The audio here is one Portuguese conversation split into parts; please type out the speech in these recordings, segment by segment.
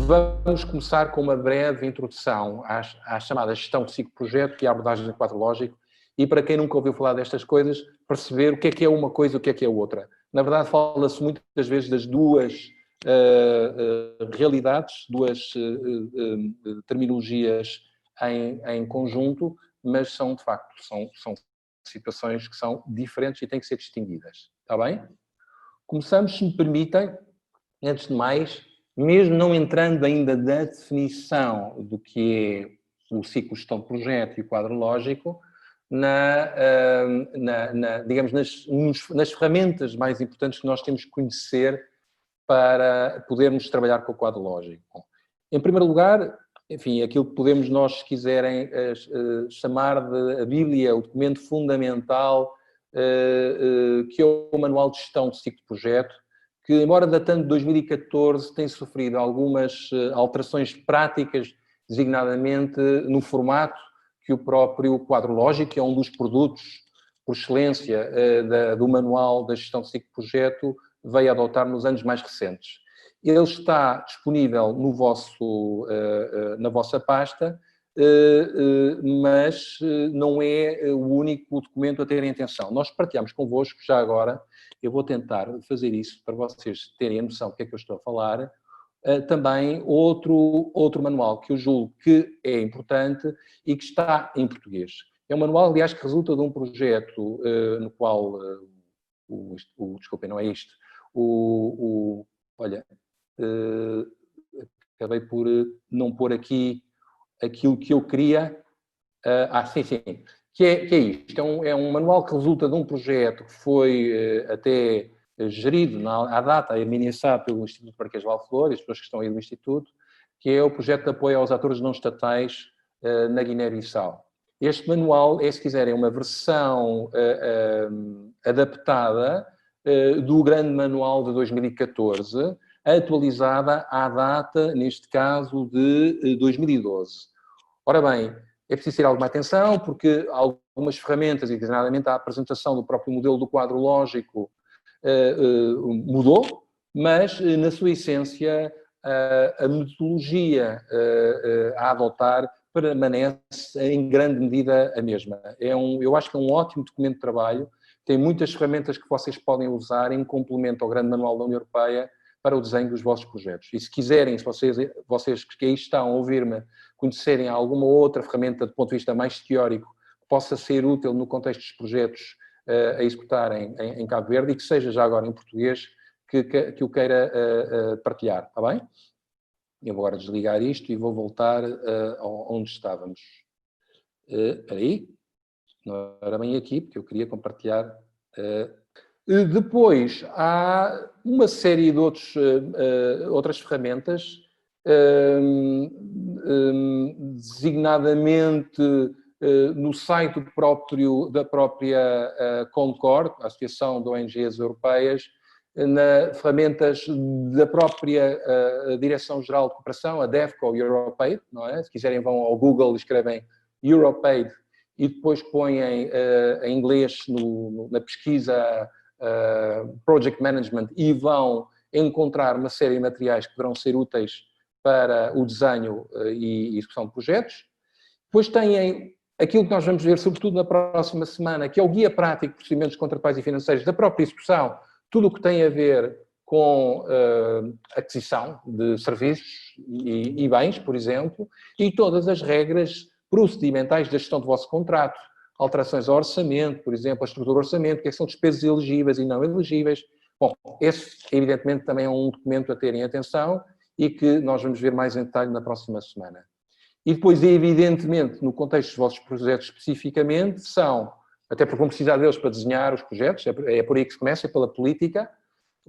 vamos começar com uma breve introdução à chamada gestão de ciclo-projeto e à abordagem de quadro lógico, e para quem nunca ouviu falar destas coisas, perceber o que é uma coisa e o que é outra. Na verdade, fala-se muitas vezes das duas realidades, duas terminologias em conjunto, mas são, de facto, são situações que são diferentes e têm que ser distinguidas. Está bem? Começamos, se me permitem, antes de mais, mesmo não entrando ainda na definição do que é o ciclo de gestão de projeto e o quadro lógico, digamos, nas ferramentas mais importantes que nós temos que conhecer para podermos trabalhar com o quadro lógico. Bom, em primeiro lugar, enfim, aquilo que podemos nós, se quiserem, chamar de a Bíblia, o documento fundamental, que é o Manual de Gestão de Ciclo de Projeto, que, embora datando de 2014, tem sofrido algumas alterações práticas, designadamente no formato que o próprio quadro lógico, que é um dos produtos, por excelência, do Manual da Gestão de Ciclo de Projeto, veio adotar nos anos mais recentes. Ele está disponível no na vossa pasta, mas não é o único documento a ter em atenção. Nós partilhamos convosco, já agora, eu vou tentar fazer isso para vocês terem a noção do que é que eu estou a falar, também outro manual que eu julgo que é importante e que está em português. É um manual, aliás, que resulta de um projeto no qual, desculpem, não é isto, olha, acabei por não pôr aqui aquilo que eu queria. Sim. Que é isto. É um manual que resulta de um projeto que foi até gerido à data, administrado pelo Instituto Marquês de Valflor, e as pessoas que estão aí do Instituto, que é o projeto de apoio aos atores não estatais na Guiné-Bissau. Este manual é, se quiserem, uma versão adaptada do grande manual de 2014, atualizada à data, neste caso, de 2012. Ora bem, é preciso ter alguma atenção, porque algumas ferramentas, e designadamente a apresentação do próprio modelo do quadro lógico, mudou, mas, na sua essência, a metodologia a adotar permanece em grande medida a mesma. Eu acho que é um ótimo documento de trabalho, tem muitas ferramentas que vocês podem usar em complemento ao grande manual da União Europeia para o desenho dos vossos projetos. E se quiserem, se vocês que aí estão a ouvir-me, conhecerem alguma outra ferramenta do ponto de vista mais teórico que possa ser útil no contexto dos projetos a executarem em Cabo Verde e que seja já agora em português, que o queira partilhar, está bem? Eu vou agora desligar isto e vou voltar onde estávamos. Espera aí, não era bem aqui, porque eu queria compartilhar. Depois, há uma série de outras ferramentas, designadamente no site da própria Concord, a Associação de ONGs Europeias, ferramentas da própria Direção-Geral de Cooperação, a DEFCO EuropeAid, não é? Se quiserem vão ao Google e escrevem EuropeAid e depois põem em inglês na pesquisa Project Management e vão encontrar uma série de materiais que deverão ser úteis para o desenho e execução de projetos. Depois têm aquilo que nós vamos ver, sobretudo na próxima semana, que é o Guia Prático de Procedimentos Contratuais e Financeiros da própria execução, tudo o que tem a ver com aquisição de serviços e bens, por exemplo, e todas as regras procedimentais da gestão do vosso contrato, alterações ao orçamento, por exemplo, a estrutura do orçamento, que são despesas elegíveis e não elegíveis. Bom, esse, evidentemente, também é um documento a terem atenção e que nós vamos ver mais em detalhe na próxima semana. E depois, evidentemente, no contexto dos vossos projetos especificamente, são, até porque vão precisar deles para desenhar os projetos, é por aí que se começa, é pela política,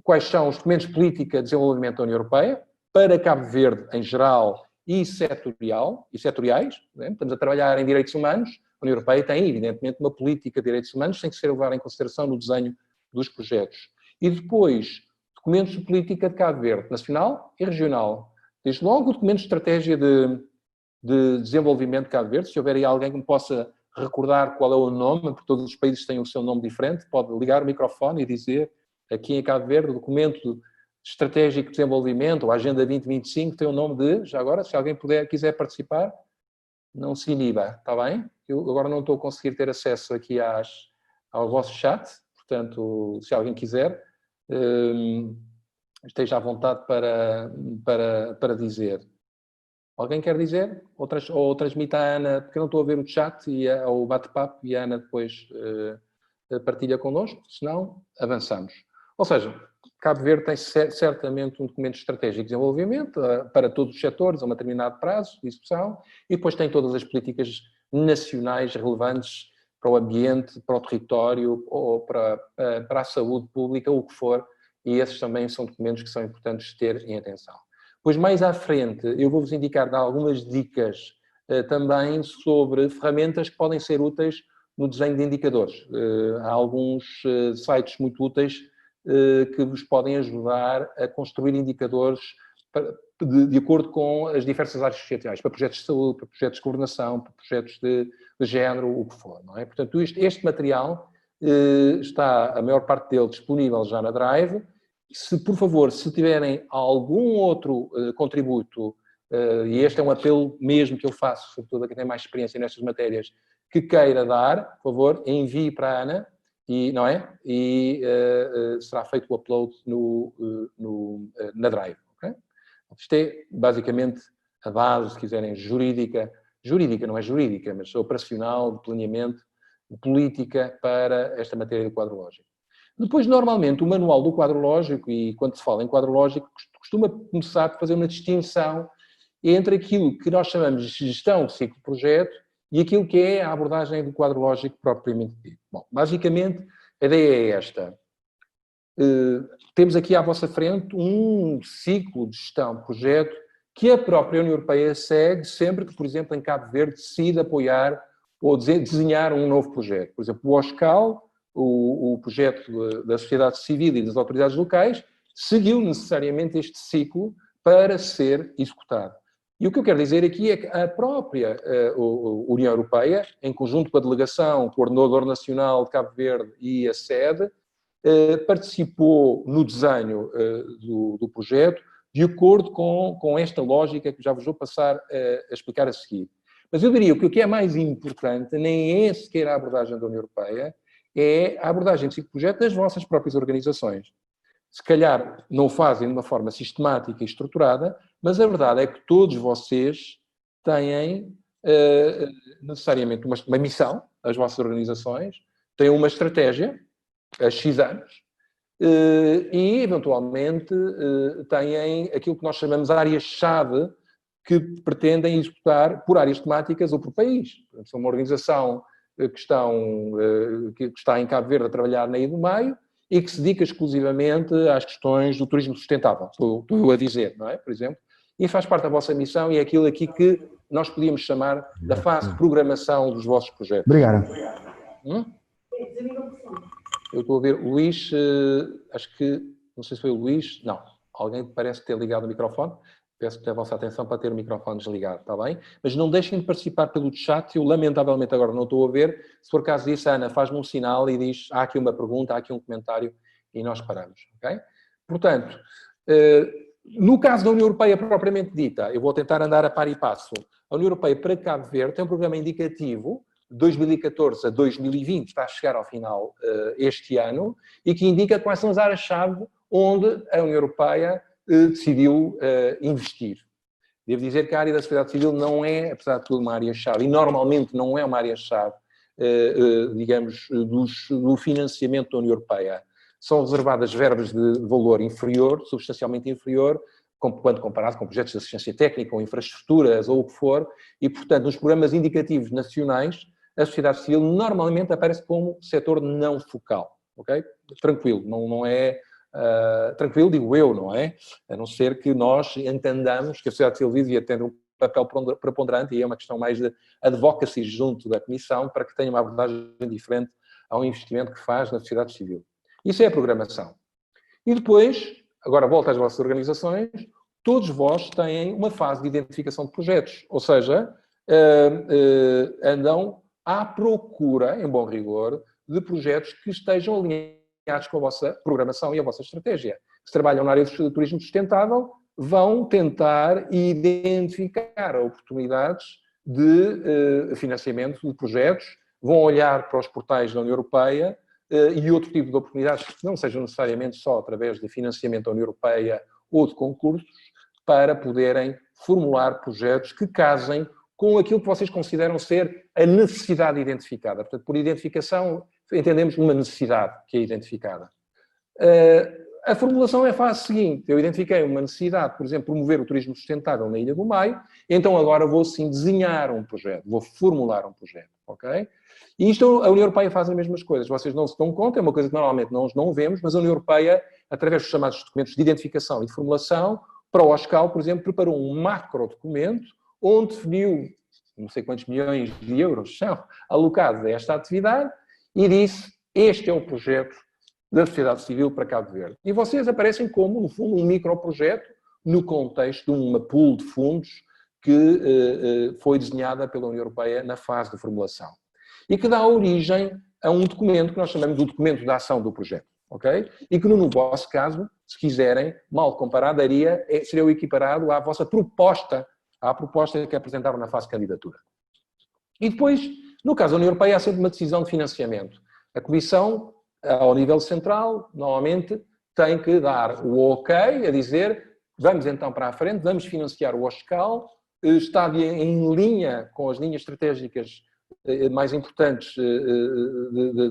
quais são os documentos de política de desenvolvimento da União Europeia, para Cabo Verde em geral e setoriais, né? Estamos a trabalhar em direitos humanos, a União Europeia tem, evidentemente, uma política de direitos humanos que tem que ser levada em consideração no desenho dos projetos. E depois, documentos de política de Cabo Verde, nacional e regional. Desde logo, o documento de estratégia de desenvolvimento de Cabo Verde, se houver aí alguém que me possa recordar qual é o nome, porque todos os países têm o seu nome diferente, pode ligar o microfone e dizer, aqui em Cabo Verde, o documento estratégico de desenvolvimento, ou a Agenda 2025, tem o nome de, já agora, se alguém quiser participar, não se iniba, está bem? Eu agora não estou a conseguir ter acesso aqui ao vosso chat, portanto, se alguém quiser, esteja à vontade para dizer. Alguém quer dizer? Ou transmita à Ana, porque eu não estou a ver o chat ou o bate-papo, e a Ana depois partilha connosco, senão avançamos. Ou seja, Cabo Verde tem certamente um documento estratégico de desenvolvimento para todos os setores, a um determinado prazo de execução, e depois tem todas as políticas nacionais relevantes para o ambiente, para o território, ou para a saúde pública, o que for, e esses também são documentos que são importantes ter em atenção. Pois mais à frente eu vou-vos indicar algumas dicas também sobre ferramentas que podem ser úteis no desenho de indicadores. Há alguns sites muito úteis que vos podem ajudar a construir indicadores de acordo com as diversas áreas sociais, para projetos de saúde, para projetos de governação, para projetos de género, o que for, não é? Portanto, este material está, a maior parte dele, disponível já na Drive. Se, por favor, se tiverem algum outro contributo, e este é um apelo mesmo que eu faço, sobretudo a quem tem mais experiência nestas matérias, que queira dar, por favor, envie para a Ana, não é? E será feito o upload na Drive. Okay? Isto é, basicamente, a base, se quiserem, jurídica, não é jurídica, mas operacional, de planeamento, de política para esta matéria do quadro lógico. Depois, normalmente, o manual do quadro lógico, e quando se fala em quadro lógico, costuma começar por fazer uma distinção entre aquilo que nós chamamos de gestão de ciclo-projeto e aquilo que é a abordagem do quadro lógico propriamente dito. Bom, basicamente, a ideia é esta. Temos aqui à vossa frente um ciclo de gestão de projeto que a própria União Europeia segue sempre que, por exemplo, em Cabo Verde, decide apoiar ou desenhar um novo projeto. Por exemplo, o OSCAL, o projeto da sociedade civil e das autoridades locais, seguiu necessariamente este ciclo para ser executado. E o que eu quero dizer aqui é que a própria União Europeia, em conjunto com a delegação, o coordenador nacional de Cabo Verde e a sede, participou no desenho do projeto de acordo com esta lógica que já vos vou passar a explicar a seguir. Mas eu diria que o que é mais importante nem é sequer a abordagem da União Europeia, é a abordagem de ciclo-projeto das vossas próprias organizações. Se calhar não o fazem de uma forma sistemática e estruturada, mas a verdade é que todos vocês têm necessariamente uma missão, as vossas organizações, têm uma estratégia, a X anos, e eventualmente têm aquilo que nós chamamos de áreas-chave que pretendem executar por áreas temáticas ou por país. São uma organização que está em Cabo Verde a trabalhar na Ilha do Maio e que se dedica exclusivamente às questões do turismo sustentável, estou eu a dizer, não é? Por exemplo, e faz parte da vossa missão e é aquilo aqui que nós podíamos chamar da fase de programação dos vossos projetos. Obrigado. Eu estou a ver o Luís, acho que, não sei se foi o Luís, não, alguém parece ter ligado o microfone. Peço a vossa atenção para ter o microfone desligado, está bem? Mas não deixem de participar pelo chat, eu lamentavelmente agora não estou a ver. Se for caso disso, Ana, faz-me um sinal e diz, há aqui uma pergunta, há aqui um comentário, e nós paramos, ok? Portanto, no caso da União Europeia propriamente dita, eu vou tentar andar a par e passo. A União Europeia para Cabo Verde tem um programa indicativo, de 2014 a 2020, está a chegar ao final este ano, e que indica quais são as áreas-chave onde a União Europeia decidiu investir. Devo dizer que a área da sociedade civil não é, apesar de tudo, uma área-chave, e normalmente não é uma área-chave, digamos, do financiamento da União Europeia. São reservadas verbas de valor inferior, substancialmente inferior, quando comparado com projetos de assistência técnica ou infraestruturas ou o que for, e, portanto, nos programas indicativos nacionais, a sociedade civil normalmente aparece como setor não focal, ok? Tranquilo, não é... tranquilo, digo eu, não é? A não ser que nós entendamos que a sociedade civil devia ter um papel preponderante, e é uma questão mais de advocacy junto da Comissão, para que tenha uma abordagem diferente ao investimento que faz na sociedade civil. Isso é a programação. E depois, agora volto às vossas organizações, todos vós têm uma fase de identificação de projetos, ou seja, andam à procura, em bom rigor, de projetos que estejam alinhados com a vossa programação e a vossa estratégia. que trabalham na área do turismo sustentável vão tentar identificar oportunidades de financiamento de projetos, vão olhar para os portais da União Europeia e outro tipo de oportunidades que não sejam necessariamente só através de financiamento da União Europeia ou de concursos, para poderem formular projetos que casem com aquilo que vocês consideram ser a necessidade identificada. Portanto, por identificação, entendemos uma necessidade que é identificada. A formulação é a fase seguinte. Eu identifiquei uma necessidade, por exemplo, promover o turismo sustentável na Ilha do Maio, então agora vou sim desenhar um projeto, vou formular um projeto, ok? E isto, a União Europeia faz as mesmas coisas. Vocês não se dão conta, é uma coisa que normalmente nós não vemos, mas a União Europeia, através dos chamados documentos de identificação e de formulação, para o OSCAL, por exemplo, preparou um macro documento onde definiu não sei quantos milhões de euros são alocados a esta atividade e disse, este é o projeto da sociedade civil para Cabo Verde. E vocês aparecem como, no fundo, um microprojeto no contexto de uma pool de fundos que foi desenhada pela União Europeia na fase de formulação. E que dá origem a um documento que nós chamamos de documento de ação do projeto. Okay? E que no vosso caso, se quiserem, mal comparado, seria o equiparado à vossa proposta, à proposta que apresentaram na fase de candidatura. E depois, no caso da União Europeia, há sempre uma decisão de financiamento. A Comissão, ao nível central, normalmente tem que dar o ok a dizer vamos então para a frente, vamos financiar o OSCAL, está em linha com as linhas estratégicas mais importantes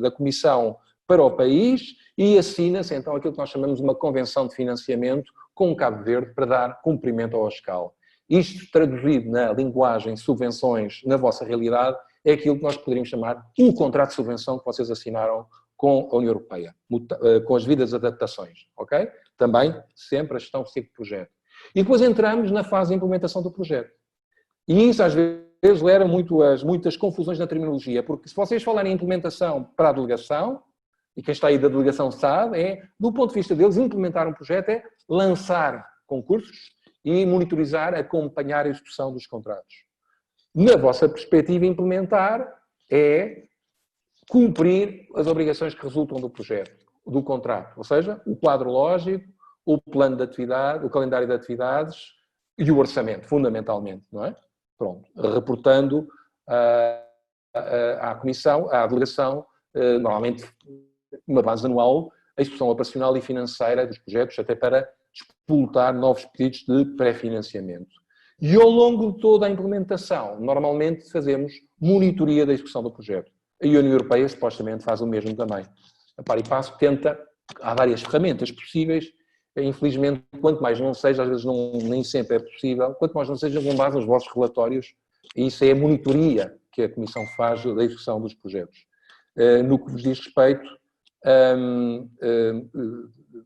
da Comissão para o país e assina-se então aquilo que nós chamamos de uma convenção de financiamento com Cabo Verde para dar cumprimento ao OSCAL. Isto traduzido na linguagem subvenções na vossa realidade é aquilo que nós poderíamos chamar um contrato de subvenção que vocês assinaram com a União Europeia, com as devidas adaptações, ok? Também sempre a gestão de projeto. E depois entramos na fase de implementação do projeto. E isso às vezes leva muitas confusões na terminologia, porque se vocês falarem em implementação para a delegação, e quem está aí da delegação sabe, do ponto de vista deles, implementar um projeto é lançar concursos e monitorizar, acompanhar a execução dos contratos. Na vossa perspectiva, implementar é cumprir as obrigações que resultam do projeto, do contrato, ou seja, o quadro lógico, o plano de atividade, o calendário de atividades e o orçamento, fundamentalmente, não é? Pronto, reportando à Comissão, à delegação, normalmente uma base anual, a execução operacional e financeira dos projetos, até para disputar novos pedidos de pré-financiamento. E ao longo de toda a implementação, normalmente fazemos monitoria da execução do projeto. A União Europeia supostamente faz o mesmo também. A par e passo tenta, há várias ferramentas possíveis, infelizmente, quanto mais não seja, às vezes nem sempre é possível, quanto mais não seja com base nos vossos relatórios, e isso é a monitoria que a Comissão faz da execução dos projetos. No que vos diz respeito,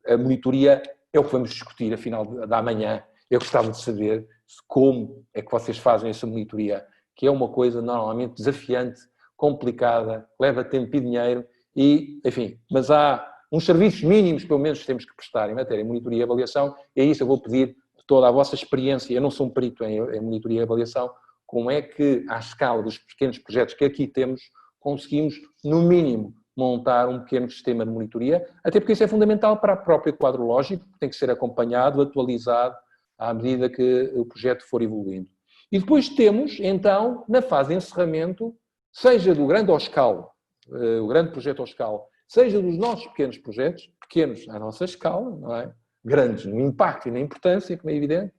a monitoria é o que vamos discutir, afinal, da manhã. Eu gostava de saber como é que vocês fazem essa monitoria, que é uma coisa normalmente desafiante, complicada, leva tempo e dinheiro, e, enfim, mas há uns serviços mínimos, pelo menos, que temos que prestar em matéria de monitoria e avaliação, e é isso eu vou pedir toda a vossa experiência, eu não sou um perito em monitoria e avaliação, como é que, à escala dos pequenos projetos que aqui temos, conseguimos, no mínimo, montar um pequeno sistema de monitoria, até porque isso é fundamental para o próprio quadro lógico, que tem que ser acompanhado, atualizado, à medida que o projeto for evoluindo. E depois temos, então, na fase de encerramento, seja do grande OSCAL, o grande projeto OSCAL, seja dos nossos pequenos projetos, pequenos à nossa escala, não é? Grandes no impacto e na importância, como é evidente,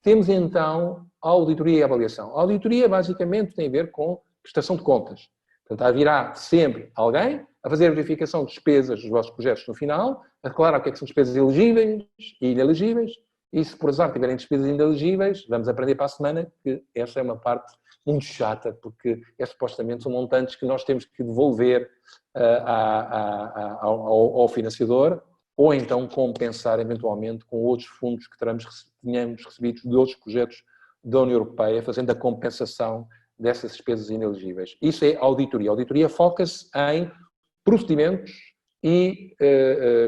temos então a auditoria e a avaliação. A auditoria basicamente tem a ver com prestação de contas. Portanto, haverá sempre alguém a fazer a verificação de despesas dos vossos projetos no final, a declarar o que é que são despesas elegíveis e inelegíveis, e se por azar tiverem despesas inelegíveis, vamos aprender para a semana que essa é uma parte muito chata, porque supostamente são montantes que nós temos que devolver ao financiador, ou então compensar eventualmente com outros fundos que tenhamos recebido de outros projetos da União Europeia, fazendo a compensação dessas despesas inelegíveis. Isso é auditoria. A auditoria foca-se em procedimentos e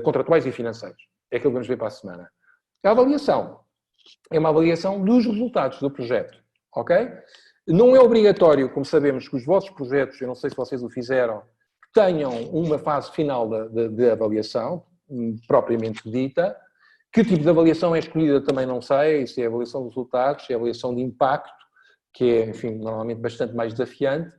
contratuais e financeiros. É aquilo que vamos ver para a semana. A avaliação é uma avaliação dos resultados do projeto, ok? Não é obrigatório, como sabemos, que os vossos projetos, eu não sei se vocês o fizeram, tenham uma fase final de avaliação, propriamente dita, Que tipo de avaliação é escolhida também não sei, se é avaliação de resultados, se é avaliação de impacto, que é, enfim, normalmente bastante mais desafiante,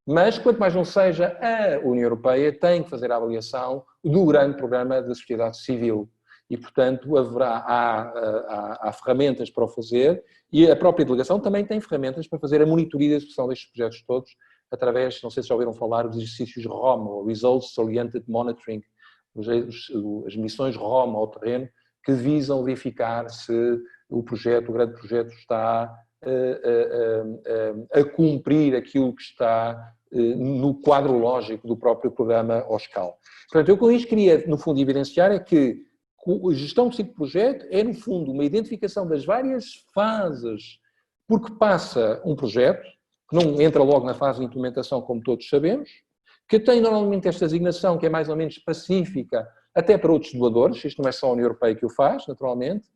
mas quanto mais não seja, a União Europeia tem que fazer a avaliação do grande programa da sociedade civil e, portanto, há ferramentas para o fazer e a própria delegação também tem ferramentas para fazer a monitoria da execução destes projetos todos através, não sei se já ouviram falar, dos exercícios ROM, ou Results Oriented Monitoring, as missões ROM ao terreno, que visam verificar se o grande projeto está a cumprir aquilo que está no quadro lógico do próprio programa OSCAL. Portanto, eu com isto queria, no fundo, evidenciar é que a gestão do ciclo de projeto é, no fundo, uma identificação das várias fases por que passa um projeto, que não entra logo na fase de implementação, como todos sabemos, que tem normalmente esta designação que é mais ou menos pacífica, até para outros doadores, isto não é só a União Europeia que o faz, naturalmente,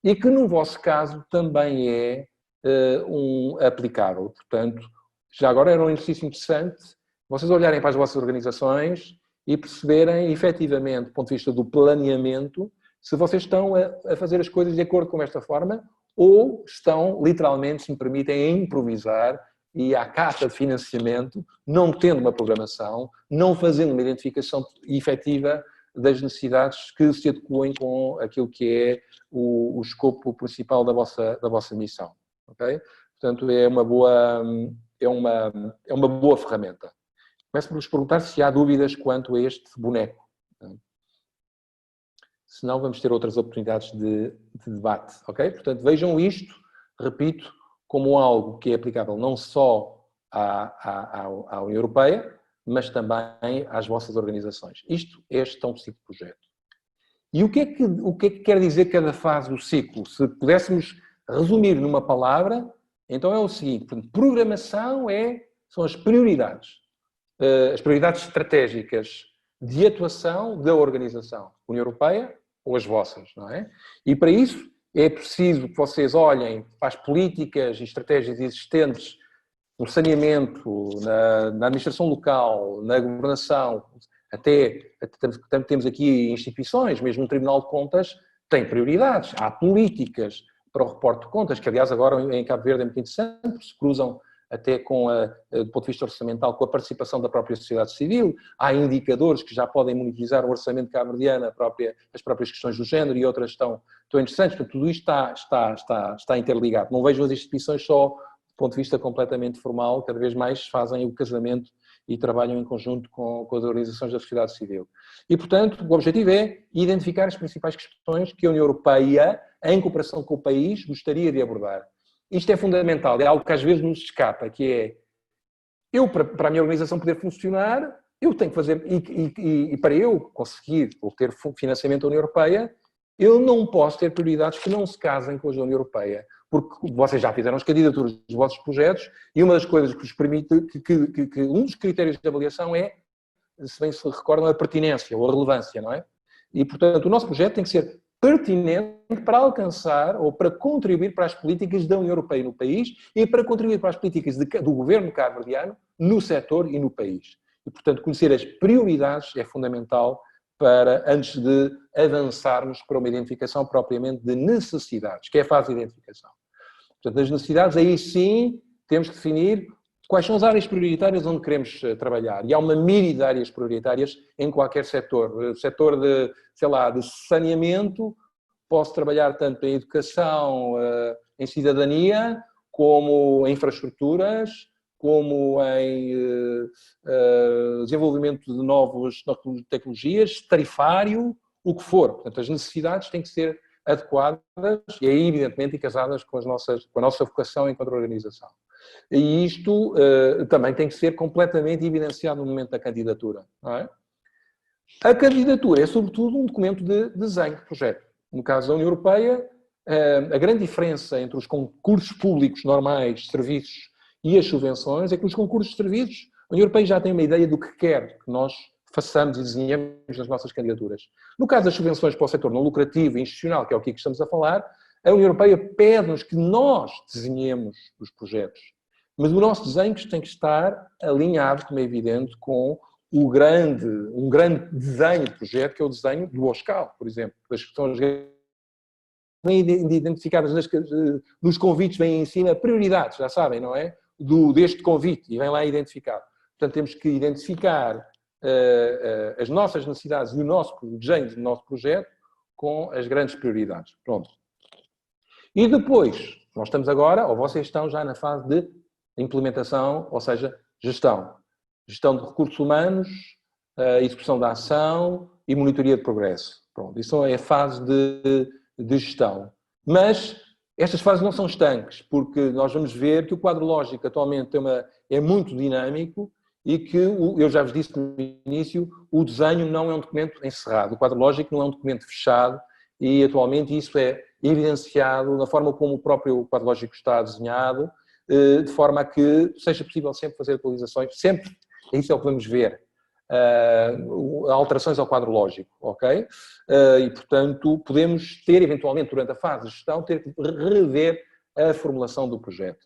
e que no vosso caso também é aplicável. Portanto, já agora era um exercício interessante vocês olharem para as vossas organizações e perceberem, efetivamente, do ponto de vista do planeamento, se vocês estão a fazer as coisas de acordo com esta forma ou estão, literalmente, se me permitem, a improvisar e à cata de financiamento, não tendo uma programação, não fazendo uma identificação efetiva das necessidades que se adequem com aquilo que é o escopo principal da vossa missão. Okay? Portanto, é uma boa ferramenta. Começo por vos perguntar se há dúvidas quanto a este boneco. Se não, vamos ter outras oportunidades de debate. Okay? Portanto, vejam isto, repito, como algo que é aplicável não só à União Europeia, mas também às vossas organizações. Isto é a gestão do ciclo de projeto. E o que é que quer dizer cada fase do ciclo? Se pudéssemos resumir numa palavra, então é o seguinte: programação são as prioridades estratégicas de atuação da organização, União Europeia ou as vossas, não é? E para isso é preciso que vocês olhem para as políticas e estratégias existentes no saneamento, na administração local, na governação, até temos aqui instituições, mesmo o Tribunal de Contas tem prioridades, há políticas para o reporte de contas, que aliás agora em Cabo Verde é muito interessante, se cruzam até do ponto de vista orçamental, com a participação da própria sociedade civil, há indicadores que já podem monitorizar o orçamento cabo-verdiano, as próprias questões do género e outras estão interessantes, portanto tudo isto está interligado. Não vejo as instituições só do ponto de vista completamente formal, cada vez mais fazem o casamento e trabalham em conjunto com as organizações da sociedade civil. E, portanto, o objetivo é identificar as principais questões que a União Europeia, em cooperação com o país, gostaria de abordar. Isto é fundamental, é algo que às vezes nos escapa, que é, para a minha organização poder funcionar, eu tenho que fazer, e para eu conseguir ou ter financiamento da União Europeia, eu não posso ter prioridades que não se casem com as da União Europeia, porque vocês já fizeram as candidaturas dos vossos projetos e uma das coisas que vos permite, um dos critérios de avaliação é, se bem se recordam, a pertinência ou a relevância, não é? E, portanto, o nosso projeto tem que ser pertinente para alcançar ou para contribuir para as políticas da União Europeia no país e para contribuir para as políticas do governo cabo-verdiano no setor e no país. E, portanto, conhecer as prioridades é fundamental antes de avançarmos para uma identificação propriamente de necessidades, que é a fase de identificação. Portanto, nas necessidades, aí sim, temos que definir quais são as áreas prioritárias onde queremos trabalhar. E há uma miríade de áreas prioritárias em qualquer setor. O setor de saneamento, posso trabalhar tanto em educação, em cidadania, como em infraestruturas, como em desenvolvimento de novas tecnologias, tarifário, o que for. Portanto, as necessidades têm que ser adequadas e aí, evidentemente, casadas com a nossa vocação enquanto organização. E isto também tem que ser completamente evidenciado no momento da candidatura. Não é? A candidatura é, sobretudo, um documento de desenho de projeto. No caso da União Europeia, a grande diferença entre os concursos públicos normais de serviços e as subvenções é que nos concursos de serviços, a União Europeia já tem uma ideia do que quer que nós façamos e desenhemos nas nossas candidaturas. No caso das subvenções para o setor não lucrativo e institucional, que é o que estamos a falar, a União Europeia pede-nos que nós desenhemos os projetos. Mas o nosso desenho tem que estar alinhado, como é evidente, com um grande desenho de projeto, que é o desenho do OSCAL, por exemplo, das questões vêm identificadas nos convites, vêm em cima prioridades, já sabem, não é? Deste convite, e vem lá identificar. Portanto, temos que identificar as nossas necessidades e o desenho do nosso projeto com as grandes prioridades. Pronto. E depois, nós estamos agora, ou vocês estão já na fase de implementação, ou seja, gestão. Gestão de recursos humanos, execução da ação e monitoria de progresso. Pronto, isso é a fase de gestão. Mas estas fases não são estanques, porque nós vamos ver que o quadro lógico atualmente é muito dinâmico e que, eu já vos disse no início, o desenho não é um documento encerrado. O quadro lógico não é um documento fechado e atualmente isso é evidenciado na forma como o próprio quadro lógico está desenhado, de forma a que seja possível sempre fazer atualizações, sempre, isso é o que vamos ver, alterações ao quadro lógico, ok? E, portanto, podemos ter, eventualmente, durante a fase de gestão, ter que rever a formulação do projeto.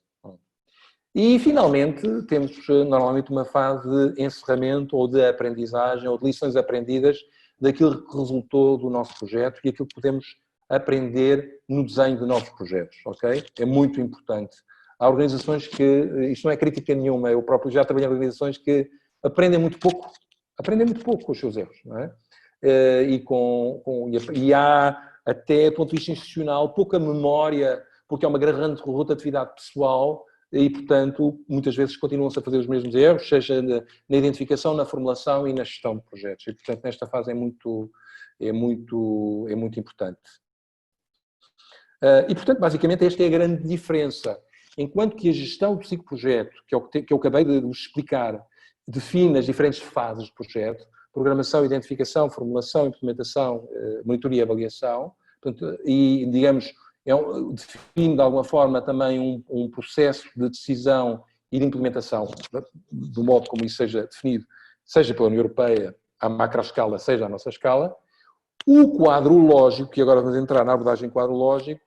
E, finalmente, temos normalmente uma fase de encerramento ou de aprendizagem ou de lições aprendidas daquilo que resultou do nosso projeto e aquilo que podemos aprender no desenho de novos projetos, ok? É muito importante. Há organizações que, isto não é crítica nenhuma, eu próprio já trabalhei em organizações que aprendem muito pouco com os seus erros, não é? E há, até do ponto de vista institucional, pouca memória, porque é uma grande rotatividade pessoal e, portanto, muitas vezes continuam-se a fazer os mesmos erros, seja na identificação, na formulação e na gestão de projetos. E, portanto, nesta fase é muito importante. E, portanto, basicamente, esta é a grande diferença. Enquanto que a gestão do psicoprojeto, que eu acabei de vos explicar, define as diferentes fases do projeto, programação, identificação, formulação, implementação, monitoria e avaliação, portanto, e, digamos, define de alguma forma também um processo de decisão e de implementação, do modo como isso seja definido, seja pela União Europeia, à macroescala, seja à nossa escala. O quadro lógico, que agora vamos entrar na abordagem quadro lógico,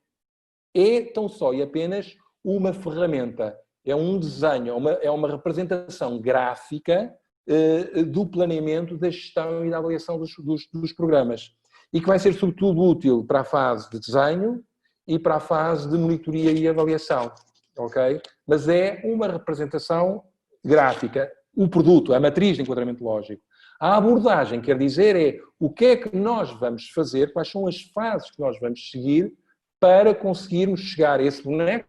é tão só e apenas uma ferramenta, é um desenho, é uma representação gráfica do planeamento, da gestão e da avaliação dos programas. E que vai ser sobretudo útil para a fase de desenho e para a fase de monitoria e avaliação, ok? Mas é uma representação gráfica. O produto, a matriz de enquadramento lógico. A abordagem, quer dizer, é o que é que nós vamos fazer, quais são as fases que nós vamos seguir para conseguirmos chegar a esse boneco.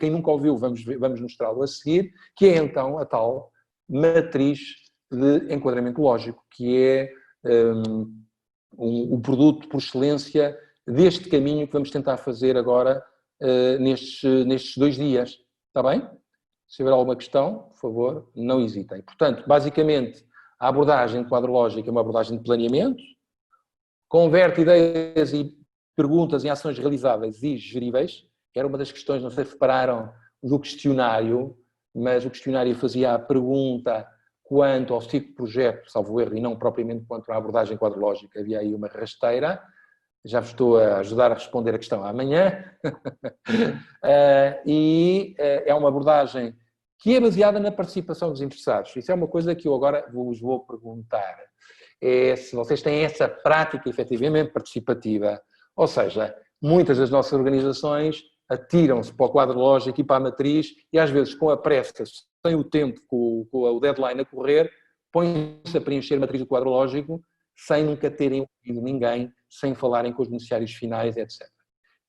Quem nunca ouviu, vamos mostrá-lo a seguir, que é então a tal matriz de enquadramento lógico, que é o produto por excelência deste caminho que vamos tentar fazer agora nestes 2 dias. Está bem? Se houver alguma questão, por favor, não hesitem. Portanto, basicamente, a abordagem de quadro lógico é uma abordagem de planeamento, converte ideias e perguntas em ações realizáveis e geríveis. Era uma das questões, não sei se repararam, do questionário, mas o questionário fazia a pergunta quanto ao ciclo de projeto, salvo erro, e não propriamente quanto à abordagem quadrológica. Havia aí uma rasteira. Já vos estou a ajudar a responder a questão amanhã. É uma abordagem que é baseada na participação dos interessados. Isso é uma coisa que eu agora vos vou perguntar. É se vocês têm essa prática efetivamente participativa. Ou seja, muitas das nossas organizações atiram-se para o quadro lógico e para a matriz e às vezes com a pressa, sem o tempo, com o deadline a correr, põem-se a preencher a matriz do quadro lógico sem nunca terem ouvido ninguém, sem falarem com os beneficiários finais, etc.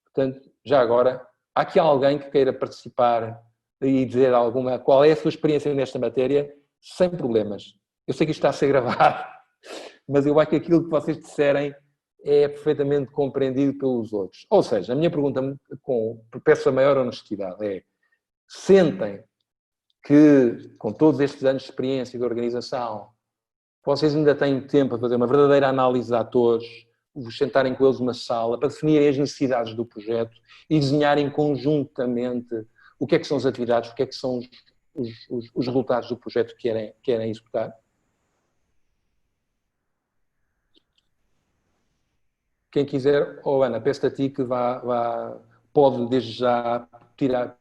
Portanto, já agora, há aqui alguém que queira participar e dizer qual é a sua experiência nesta matéria, sem problemas. Eu sei que isto está a ser gravado, mas eu acho que aquilo que vocês disserem é perfeitamente compreendido pelos outros. Ou seja, a minha pergunta, peço a maior honestidade, é: sentem que, com todos estes anos de experiência de organização, vocês ainda têm tempo para fazer uma verdadeira análise de atores, vos sentarem com eles numa sala, para definirem as necessidades do projeto e desenharem conjuntamente o que é que são as atividades, o que é que são os resultados do projeto que querem executar? Quem quiser, Ana, peço a ti que pode desde já tirar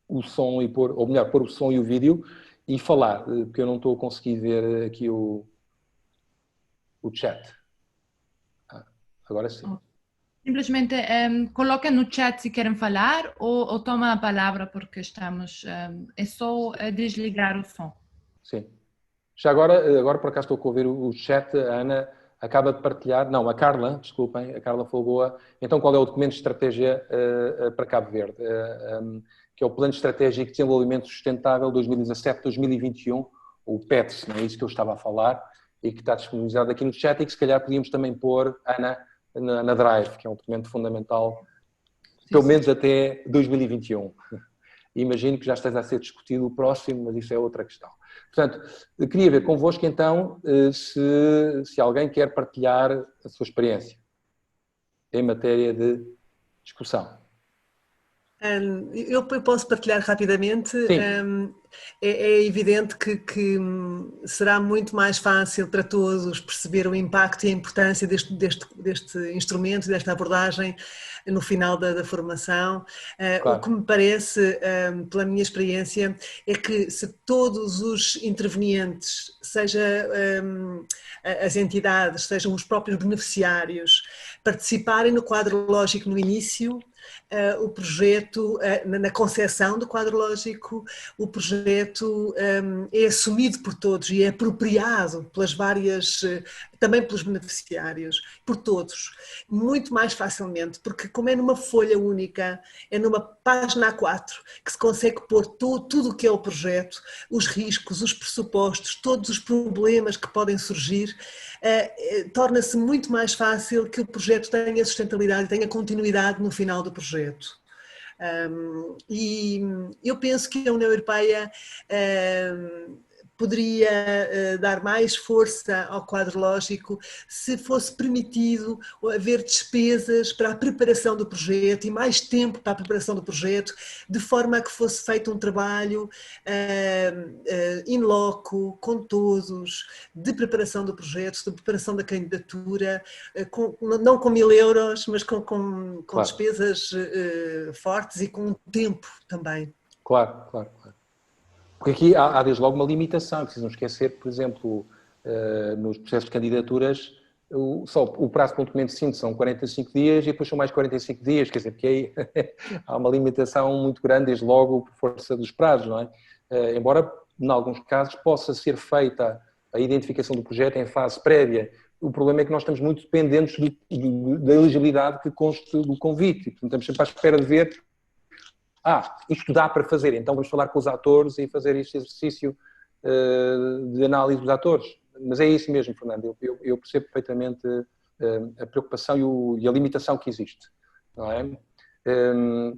o som e pôr, ou melhor, pôr o som e o vídeo e falar, porque eu não estou a conseguir ver aqui o chat. Agora sim. Simplesmente coloca no chat se querem falar ou toma a palavra porque estamos... é só desligar o som. Sim. Já agora por acaso estou a ouvir o chat, a Ana acaba de partilhar, não, a Carla, desculpem, a Carla Folgoa. Então qual é o documento de estratégia para Cabo Verde? Que é o Plano Estratégico de Desenvolvimento Sustentável 2017-2021, o PETS, não é isso que eu estava a falar, e que está disponibilizado aqui no chat e que se calhar podíamos também pôr, Ana, na Drive, que é um documento fundamental, pelo menos até 2021. Imagino que já esteja a ser discutido o próximo, mas isso é outra questão. Portanto, queria ver convosco então se alguém quer partilhar a sua experiência em matéria de discussão. Eu posso partilhar rapidamente. É evidente que será muito mais fácil para todos perceber o impacto e a importância deste instrumento, desta abordagem no final da formação. Claro. O que me parece, pela minha experiência, é que se todos os intervenientes, seja as entidades, sejam os próprios beneficiários, participarem no quadro lógico no início, o projeto, na concepção do quadro lógico, o projeto é assumido por todos e é apropriado pelas várias, também pelos beneficiários, por todos, muito mais facilmente, porque como é numa folha única, é numa página A4, que se consegue pôr tudo o que é o projeto, os riscos, os pressupostos, todos os problemas que podem surgir, torna-se muito mais fácil que o projeto tenha sustentabilidade, tenha continuidade no final do projeto. E eu penso que a União Europeia poderia dar mais força ao quadro lógico se fosse permitido haver despesas para a preparação do projeto e mais tempo para a preparação do projeto, de forma a que fosse feito um trabalho in loco, com todos, de preparação do projeto, de preparação da candidatura, não com 1000 euros, mas com claro. Despesas fortes e com tempo também. Claro. Porque aqui há desde logo uma limitação, é preciso não esquecer, por exemplo, nos processos de candidaturas, o prazo para um documento de síntese são 45 dias e depois são mais 45 dias, quer dizer, porque aí há uma limitação muito grande, desde logo, por força dos prazos, não é? Embora, em alguns casos, possa ser feita a identificação do projeto em fase prévia, o problema é que nós estamos muito dependentes da elegibilidade que conste do convite, portanto, estamos sempre à espera de ver isto dá para fazer, então vamos falar com os atores e fazer este exercício de análise dos atores. Mas é isso mesmo, Fernando, eu percebo perfeitamente a preocupação e a limitação que existe, não é?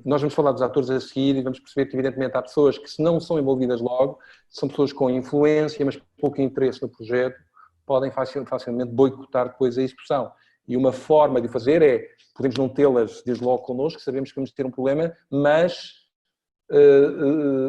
Nós vamos falar dos atores a seguir e vamos perceber que, evidentemente, há pessoas que, se não são envolvidas logo, são pessoas com influência, mas pouco interesse no projeto, podem facilmente boicotar depois a execução. E uma forma de fazer é, podemos não tê-las desde logo connosco, sabemos que vamos ter um problema, mas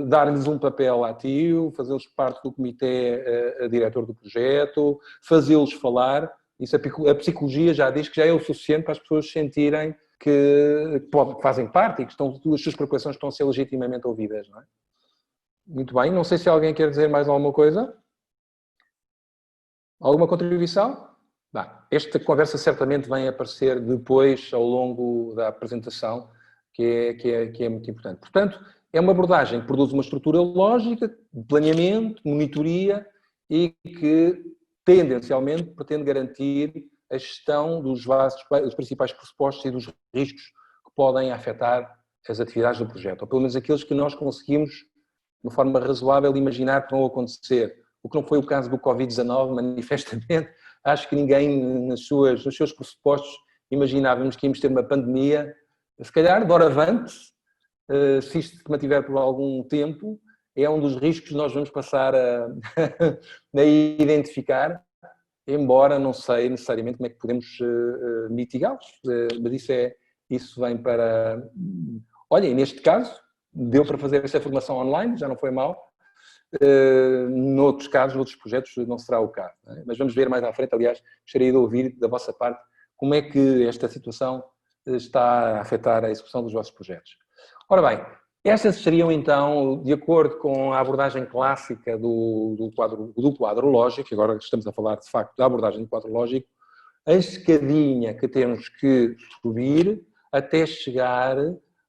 dar-lhes um papel ativo, fazê-los parte do comitê diretor do projeto, fazê-los falar. Isso a psicologia já diz que já é o suficiente para as pessoas sentirem que fazem parte e que as suas preocupações estão a ser legitimamente ouvidas, não é? Muito bem, não sei se alguém quer dizer mais alguma coisa. Alguma contribuição? Esta conversa certamente vem aparecer depois, ao longo da apresentação, que é muito importante. Portanto, é uma abordagem que produz uma estrutura lógica, de planeamento, monitoria e que, tendencialmente, pretende garantir a gestão dos principais pressupostos e dos riscos que podem afetar as atividades do projeto, ou pelo menos aqueles que nós conseguimos, de uma forma razoável, imaginar que vão acontecer. O que não foi o caso do Covid-19, manifestamente, acho que ninguém, nos seus pressupostos, imaginávamos que íamos ter uma pandemia, se calhar, doravante, se isto se mantiver por algum tempo, é um dos riscos que nós vamos passar a identificar, embora não sei necessariamente como é que podemos mitigá-los, mas isso vem para... Olha, e neste caso, deu para fazer esta formação online, já não foi mal. Noutros casos, noutros projetos, não será o caso, não é? Mas vamos ver mais à frente. Aliás, gostaria de ouvir da vossa parte como é que esta situação está a afetar a execução dos vossos projetos. Ora bem, estas seriam então, de acordo com a abordagem clássica do quadro lógico, agora estamos a falar de facto da abordagem do quadro lógico, a escadinha que temos que subir até chegar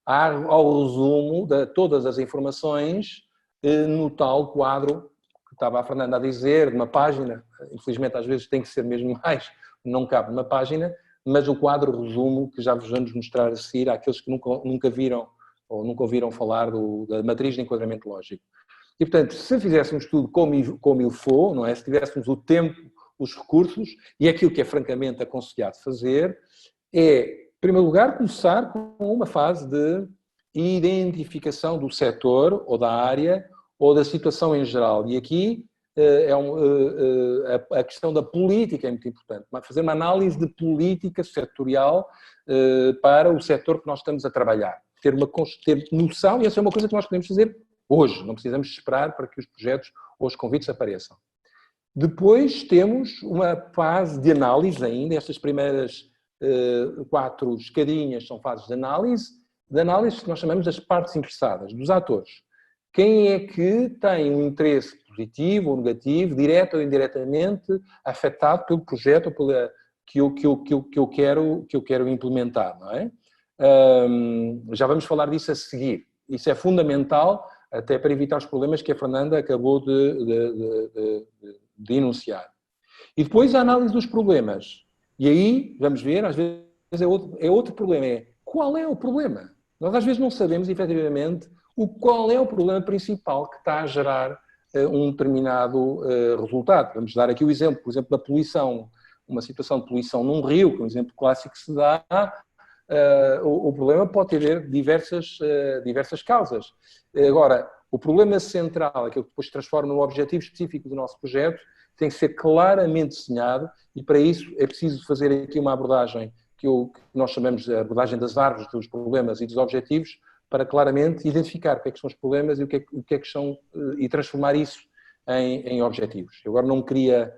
ao resumo de todas as informações no tal quadro que estava a Fernanda a dizer, de uma página. Infelizmente, às vezes tem que ser mesmo mais, não cabe numa página, mas o quadro resumo que já vos vamos mostrar a seguir àqueles que nunca viram ou nunca ouviram falar da matriz de enquadramento lógico. E, portanto, se fizéssemos tudo como il faut, não é? Se tivéssemos o tempo, os recursos, e aquilo que é francamente aconselhado fazer, é, em primeiro lugar, começar com uma fase de identificação do setor ou da área ou da situação em geral. E aqui a questão da política é muito importante. Fazer uma análise de política setorial para o setor que nós estamos a trabalhar. Ter noção, e essa é uma coisa que nós podemos fazer hoje. Não precisamos esperar para que os projetos ou os convites apareçam. Depois temos uma fase de análise ainda. Estas primeiras 4 escadinhas são fases de análise que nós chamamos das partes interessadas, dos atores. Quem é que tem um interesse positivo ou negativo, direto ou indiretamente, afetado pelo projeto ou pela, que eu quero implementar, não é? Já vamos falar disso a seguir. Isso é fundamental até para evitar os problemas que a Fernanda acabou de enunciar. E depois a análise dos problemas. E aí, vamos ver, às vezes é outro problema, é qual é o problema? Nós às vezes não sabemos, efetivamente, qual é o problema principal que está a gerar um determinado resultado. Vamos dar aqui o exemplo, por exemplo, da poluição. Uma situação de poluição num rio, que é um exemplo clássico que se dá, o problema pode ter diversas causas. Agora, o problema central, aquilo que depois se transforma no objetivo específico do nosso projeto, tem que ser claramente desenhado e para isso é preciso fazer aqui uma abordagem que nós chamamos de abordagem das árvores dos problemas e dos objetivos, para claramente identificar o que é que são os problemas e o que é que são, e transformar isso em objetivos. Eu agora não me queria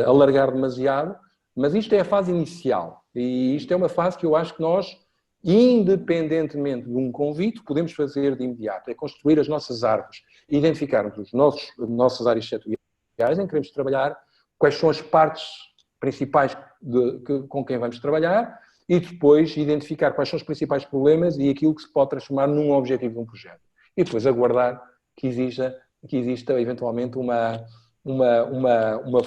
alargar demasiado, mas isto é a fase inicial e isto é uma fase que eu acho que nós, independentemente de um convite, podemos fazer de imediato, é construir as nossas árvores, identificarmos as nossas áreas setoriais em que queremos trabalhar, quais são as partes principais com quem vamos trabalhar e depois identificar quais são os principais problemas e aquilo que se pode transformar num objetivo de um projeto. E depois aguardar que exista eventualmente uma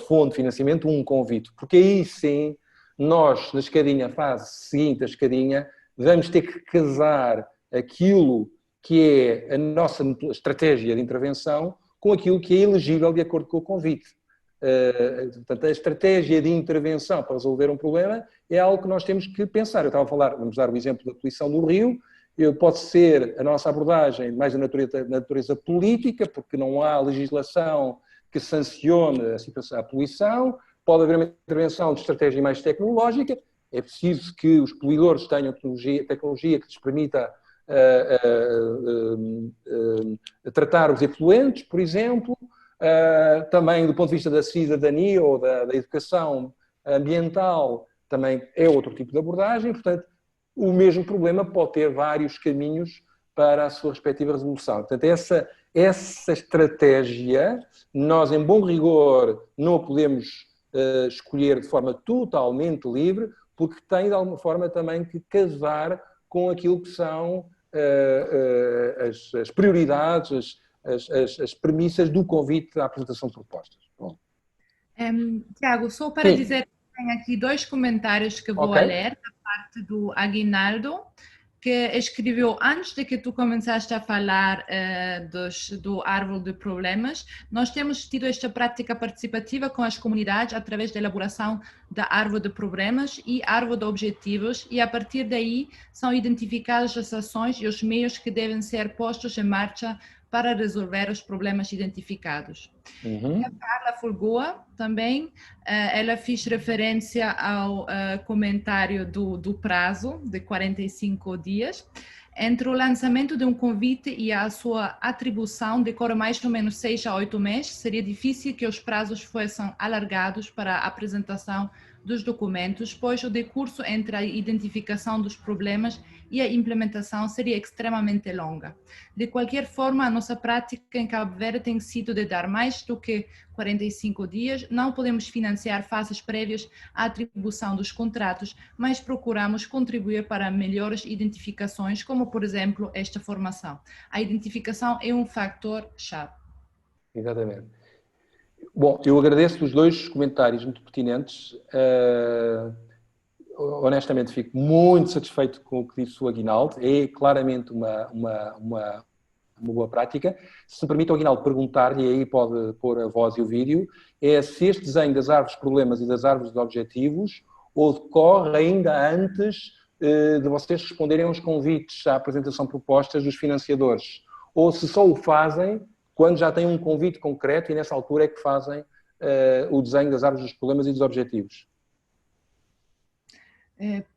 fonte de financiamento, um convite. Porque aí sim, nós, na escadinha, fase seguinte da escadinha, vamos ter que casar aquilo que é a nossa estratégia de intervenção com aquilo que é elegível de acordo com o convite. Portanto, a estratégia de intervenção para resolver um problema é algo que nós temos que pensar. Eu estava a falar, vamos dar o exemplo da poluição no rio, pode ser a nossa abordagem mais da natureza política, porque não há legislação que sancione a poluição, pode haver uma intervenção de estratégia mais tecnológica, é preciso que os poluidores tenham tecnologia que lhes permita tratar os efluentes, por exemplo. Também do ponto de vista da cidadania ou da educação ambiental, também é outro tipo de abordagem. Portanto, o mesmo problema pode ter vários caminhos para a sua respectiva resolução. Portanto, essa estratégia, nós, em bom rigor, não a podemos escolher de forma totalmente livre, porque tem, de alguma forma, também que casar com aquilo que são as prioridades, as premissas do convite à apresentação de propostas. Bom. Tiago, só para dizer que tem aqui 2 comentários que vou ler, da parte do Aguinaldo, que escreveu antes de que tu começaste a falar do árvore de problemas. Nós temos tido esta prática participativa com as comunidades através da elaboração da árvore de problemas e árvore de objetivos, e a partir daí são identificadas as ações e os meios que devem ser postos em marcha para resolver os problemas identificados. A Carla Fulgoa também, ela fez referência ao comentário do prazo de 45 dias. Entre o lançamento de um convite e a sua atribuição decora mais ou menos 6 a 8 meses, seria difícil que os prazos fossem alargados para a apresentação dos documentos, pois o decurso entre a identificação dos problemas e a implementação seria extremamente longa. De qualquer forma, a nossa prática em Cabo Verde tem sido de dar mais do que 45 dias. Não podemos financiar fases prévias à atribuição dos contratos, mas procuramos contribuir para melhores identificações, como, por exemplo, esta formação. A identificação é um fator-chave. Exatamente. Bom, eu agradeço os dois comentários muito pertinentes. Honestamente, fico muito satisfeito com o que disse o Aguinaldo. É claramente uma boa prática. Se me permite, Aguinaldo, perguntar-lhe, e aí pode pôr a voz e o vídeo, é se este desenho das árvores problemas e das árvores de objetivos ocorre ainda antes de vocês responderem aos convites à apresentação de propostas dos financiadores, ou se só o fazem quando já têm um convite concreto e nessa altura é que fazem o desenho das árvores dos problemas e dos objetivos.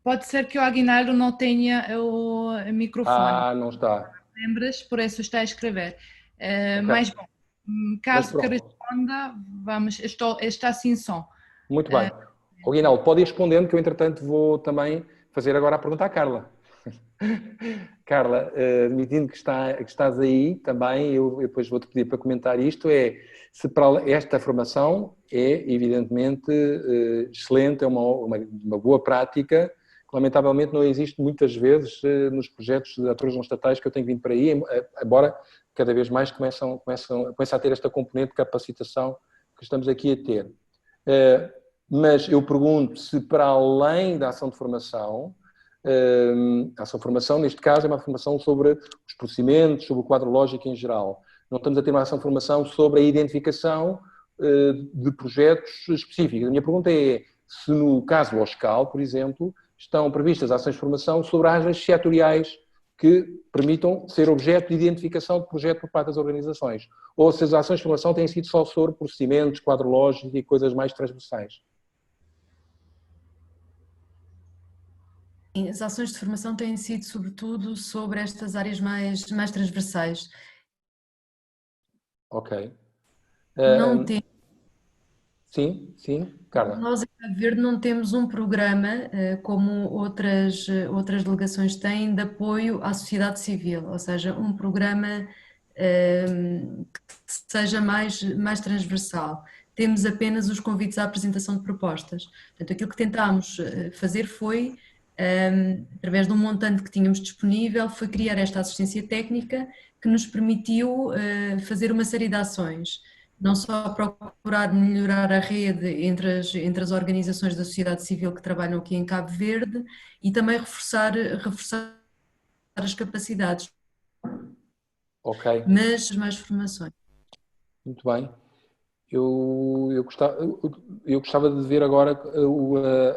Pode ser que o Aguinaldo não tenha o microfone. Não está. Lembras, por isso está a escrever. Okay. Mas, bom, caso que responda, vamos, está sem som. Muito bem. Aguinaldo, pode ir respondendo, que eu, entretanto, vou também fazer agora a pergunta à Carla. Carla, admitindo que estás aí também, eu depois vou-te pedir para comentar isto, se para esta formação é evidentemente excelente, é uma boa prática, que lamentavelmente não existe muitas vezes nos projetos de atores não estatais que eu tenho vindo para aí, embora cada vez mais começa a ter esta componente de capacitação que estamos aqui a ter. Mas eu pergunto se para além da ação de formação, a ação de formação, neste caso, é uma formação sobre os procedimentos, sobre o quadro lógico em geral. Não estamos a ter uma ação de formação sobre a identificação de projetos específicos. A minha pergunta é se no caso do OSCAL, por exemplo, estão previstas ações de formação sobre áreas setoriais que permitam ser objeto de identificação de projeto por parte das organizações. Ou se as ações de formação têm sido só sobre procedimentos, quadro lógico e coisas mais transversais. As ações de formação têm sido, sobretudo, sobre estas áreas mais transversais. Ok. Não tem... Sim, Carla. Nós, em Cabo Verde, não temos um programa, como outras delegações têm, de apoio à sociedade civil, ou seja, um programa que seja mais transversal. Temos apenas os convites à apresentação de propostas. Portanto, aquilo que tentámos fazer foi, através de um montante que tínhamos disponível, foi criar esta assistência técnica que nos permitiu fazer uma série de ações. Não só procurar melhorar a rede entre as organizações da sociedade civil que trabalham aqui em Cabo Verde e também reforçar as capacidades. Ok. Mas mais formações. Muito bem. Eu gostava de ver agora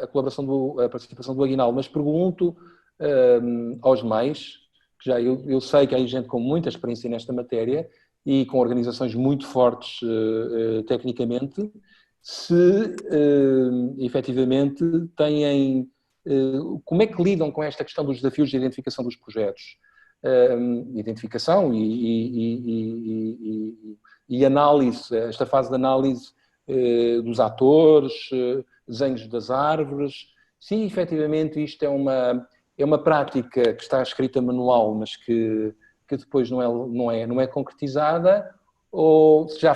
a colaboração, a participação do Aguinaldo, mas pergunto aos demais, que já eu sei que há gente com muita experiência nesta matéria e com organizações muito fortes tecnicamente, se efetivamente têm... como é que lidam com esta questão dos desafios de identificação dos projetos? Identificação e análise, esta fase de análise dos atores, desenhos das árvores. Se efetivamente isto é uma prática que está escrita manual, mas que depois não é concretizada, ou se já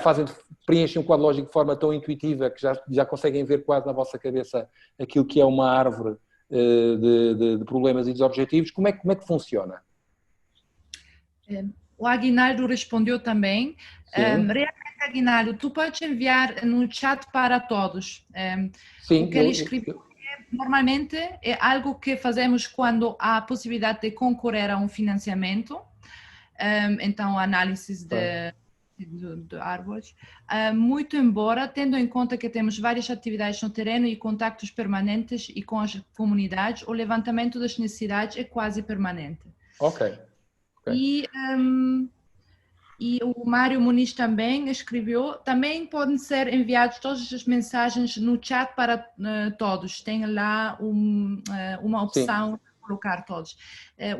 preenchem um quadro lógico de forma tão intuitiva que já conseguem ver quase na vossa cabeça aquilo que é uma árvore de problemas e dos objetivos, como é que funciona? O Aguinaldo respondeu também. Realmente, Aguinaldo, tu podes enviar no chat para todos. Sim, o que ele escreveu normalmente é algo que fazemos quando há a possibilidade de concorrer a um financiamento. Então, análise de árvores. Muito embora, tendo em conta que temos várias atividades no terreno e contactos permanentes e com as comunidades, o levantamento das necessidades é quase permanente. Ok. E o Mário Muniz também escreveu, também podem ser enviadas todas as mensagens no chat para todos, tem lá uma opção para colocar todos.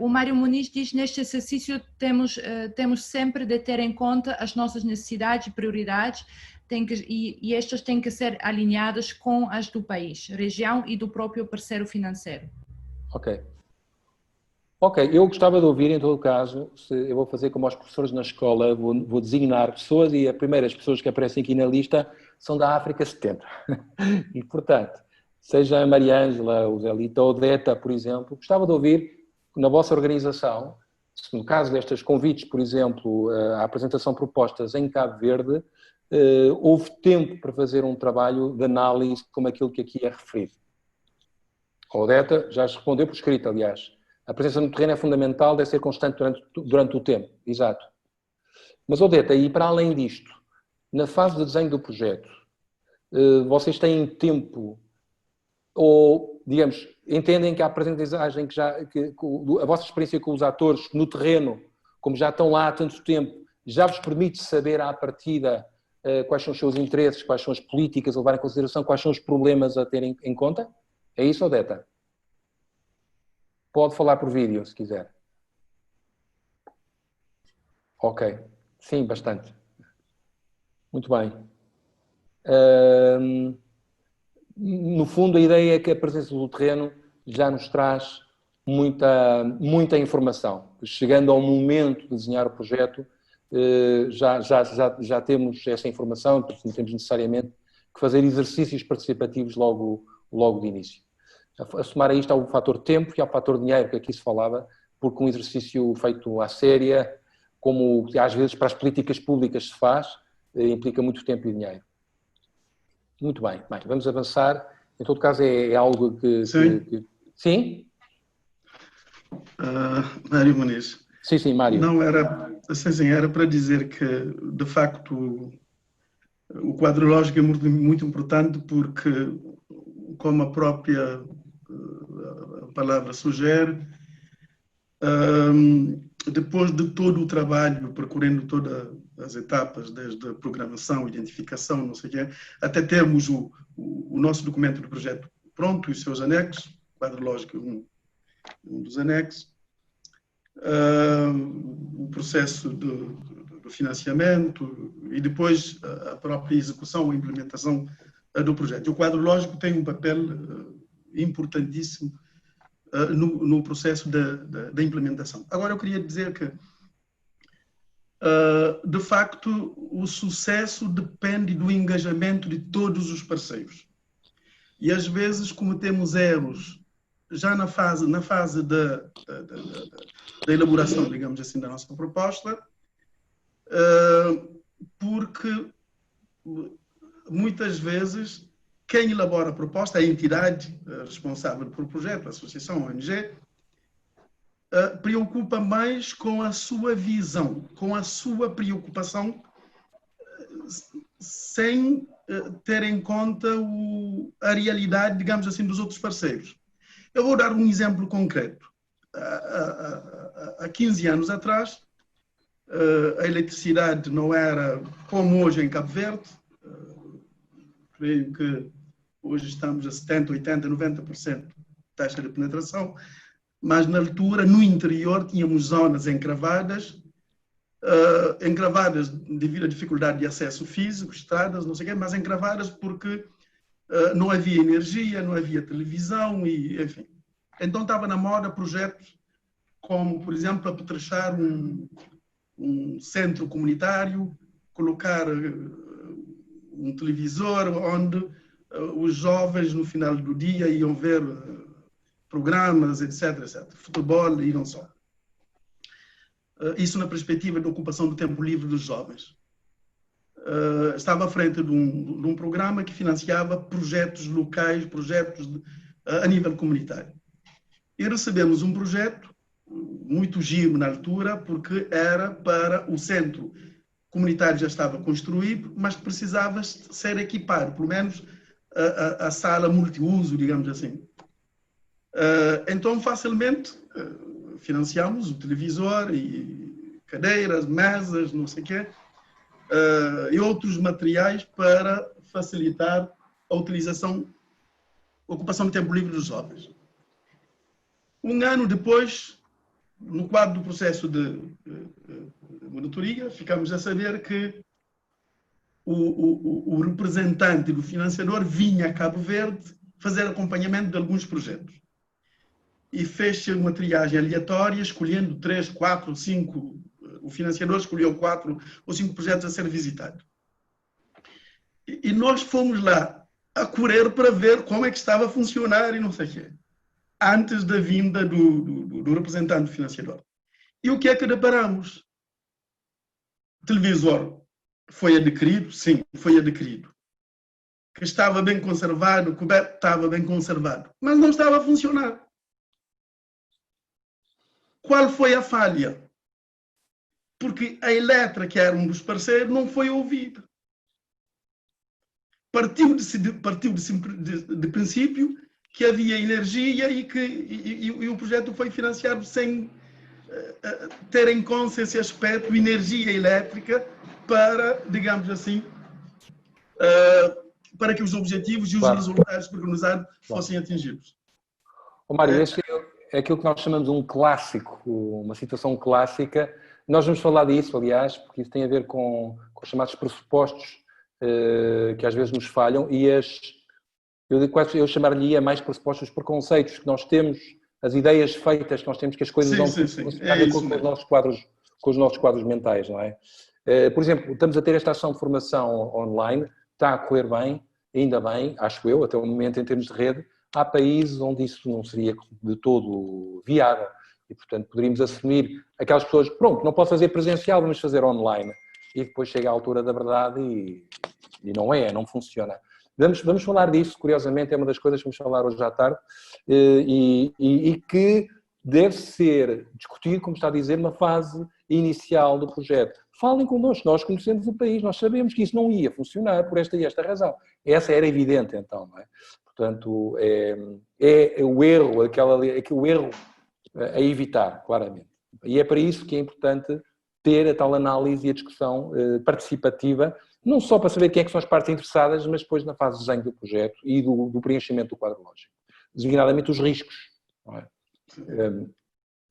O Mário Muniz diz, neste exercício temos sempre de ter em conta as nossas necessidades e prioridades, e estas têm que ser alinhadas com as do país, região e do próprio parceiro financeiro. Ok. Ok, eu gostava de ouvir, em todo caso, eu vou fazer como aos professores na escola, vou designar pessoas e as primeiras pessoas que aparecem aqui na lista são da África 70. E, portanto, seja a Mariângela, o Zelita ou a Odeta, por exemplo, gostava de ouvir, na vossa organização, se no caso destes convites, por exemplo, à apresentação de propostas em Cabo Verde, houve tempo para fazer um trabalho de análise como aquilo que aqui é referido. A Odeta já respondeu por escrito, aliás. A presença no terreno é fundamental, deve ser constante durante o tempo. Exato. Mas, Odeta, e para além disto, na fase de desenho do projeto, vocês têm tempo ou, digamos, entendem que a aprendizagem a vossa experiência com os atores no terreno, como já estão lá há tanto tempo, já vos permite saber à partida quais são os seus interesses, quais são as políticas a levar em consideração, quais são os problemas a ter em conta? É isso, Odeta? Pode falar por vídeo, se quiser. Ok. Sim, bastante. Muito bem. No fundo, a ideia é que a presença do terreno já nos traz muita informação. Chegando ao momento de desenhar o projeto, já temos essa informação, porque não temos necessariamente que fazer exercícios participativos logo de início. A somar a isto há o fator tempo e há o fator dinheiro, que aqui se falava, porque um exercício feito à séria, como às vezes para as políticas públicas se faz, implica muito tempo e dinheiro. Muito bem, vamos avançar. Em todo caso, é algo que... Sim? Sim? Mário Muniz. Sim, Mário. Não era... Assim, era para dizer que, de facto, o quadro lógico é muito importante porque, como a própria palavra sugere, depois de todo o trabalho, percorrendo todas as etapas, desde a programação, identificação, não sei o quê, até termos o nosso documento do projeto pronto e os seus anexos, quadro lógico um dos anexos, o processo do financiamento e depois a própria execução ou implementação do projeto. E o quadro lógico tem um papel importantíssimo no processo da implementação. Agora, eu queria dizer que, de facto, o sucesso depende do engajamento de todos os parceiros. E, às vezes, cometemos erros já na fase da elaboração, digamos assim, da nossa proposta, porque, muitas vezes, quem elabora a proposta, a entidade responsável pelo projeto, a associação, a ONG, preocupa mais com a sua visão, com a sua preocupação, sem ter em conta a realidade, digamos assim, dos outros parceiros. Eu vou dar um exemplo concreto. Há 15 anos atrás, a eletricidade não era como hoje em Cabo Verde. Creio que hoje estamos a 70%, 80%, 90% de taxa de penetração, mas na altura, no interior, tínhamos zonas encravadas devido à dificuldade de acesso físico, estradas, não sei o quê, mas encravadas porque não havia energia, não havia televisão, e enfim. Então estava na moda projetos como, por exemplo, apetrechar um centro comunitário, colocar um televisor onde os jovens no final do dia iam ver programas, etc, etc. Futebol e não só. Isso na perspectiva da ocupação do tempo livre dos jovens. Estava à frente de um programa que financiava projetos locais, projetos a nível comunitário. E recebemos um projeto muito giro na altura, porque era para o centro comunitário, já estava construído, mas precisava ser equipado, pelo menos a sala multiuso, digamos assim. Então, facilmente, financiamos o televisor e cadeiras, mesas, não sei o quê, e outros materiais para facilitar a utilização, a ocupação do tempo livre dos jovens. Um ano depois, no quadro do processo de monitoria, ficamos a saber que o representante do financiador vinha a Cabo Verde fazer acompanhamento de alguns projetos. e fez uma triagem aleatória, escolhendo 3, 4, 5, o financiador escolheu 4 ou 5 projetos a ser visitados. E nós fomos lá a correr para ver como é que estava a funcionar e não sei o quê, antes da vinda do representante financiador. E o que é que deparamos? O televisor foi adquirido? Sim, foi adquirido. Que estava bem conservado, o coberto estava bem conservado, mas não estava a funcionar. Qual foi a falha? Porque a Eletra, que era um dos parceiros, não foi ouvida. Partiu-se de princípio que havia energia e o projeto foi financiado sem ter em conta esse aspecto, energia elétrica, para, digamos assim, para que os objetivos e os resultados preconizados fossem atingidos. Mário, esse é aquilo que nós chamamos de um clássico, uma situação clássica. Nós vamos falar disso, aliás, porque isso tem a ver com os chamados pressupostos que às vezes nos falham e eu chamar-lhe mais pressupostos, os preconceitos que nós temos, as ideias feitas que nós temos que as coisas vão funcionar com os nossos quadros mentais, não é? Por exemplo, estamos a ter esta ação de formação online, está a correr bem, ainda bem, acho eu, até o momento em termos de rede. Há países onde isso não seria de todo viável e, portanto, poderíamos assumir aquelas pessoas, pronto, não posso fazer presencial, vamos fazer online. E depois chega à altura da verdade e não funciona. Vamos falar disso, curiosamente, é uma das coisas que vamos falar hoje à tarde e que deve ser discutido, como está a dizer, na fase inicial do projeto. Falem connosco, nós conhecemos o país, nós sabemos que isso não ia funcionar por esta e esta razão. Essa era evidente, então, não é? Portanto, é o erro, aquele erro a evitar, claramente. E é para isso que é importante ter a tal análise e a discussão participativa, não só para saber quem é que são as partes interessadas, mas depois na fase de desenho do projeto e do preenchimento do quadro lógico. Designadamente os riscos, não é?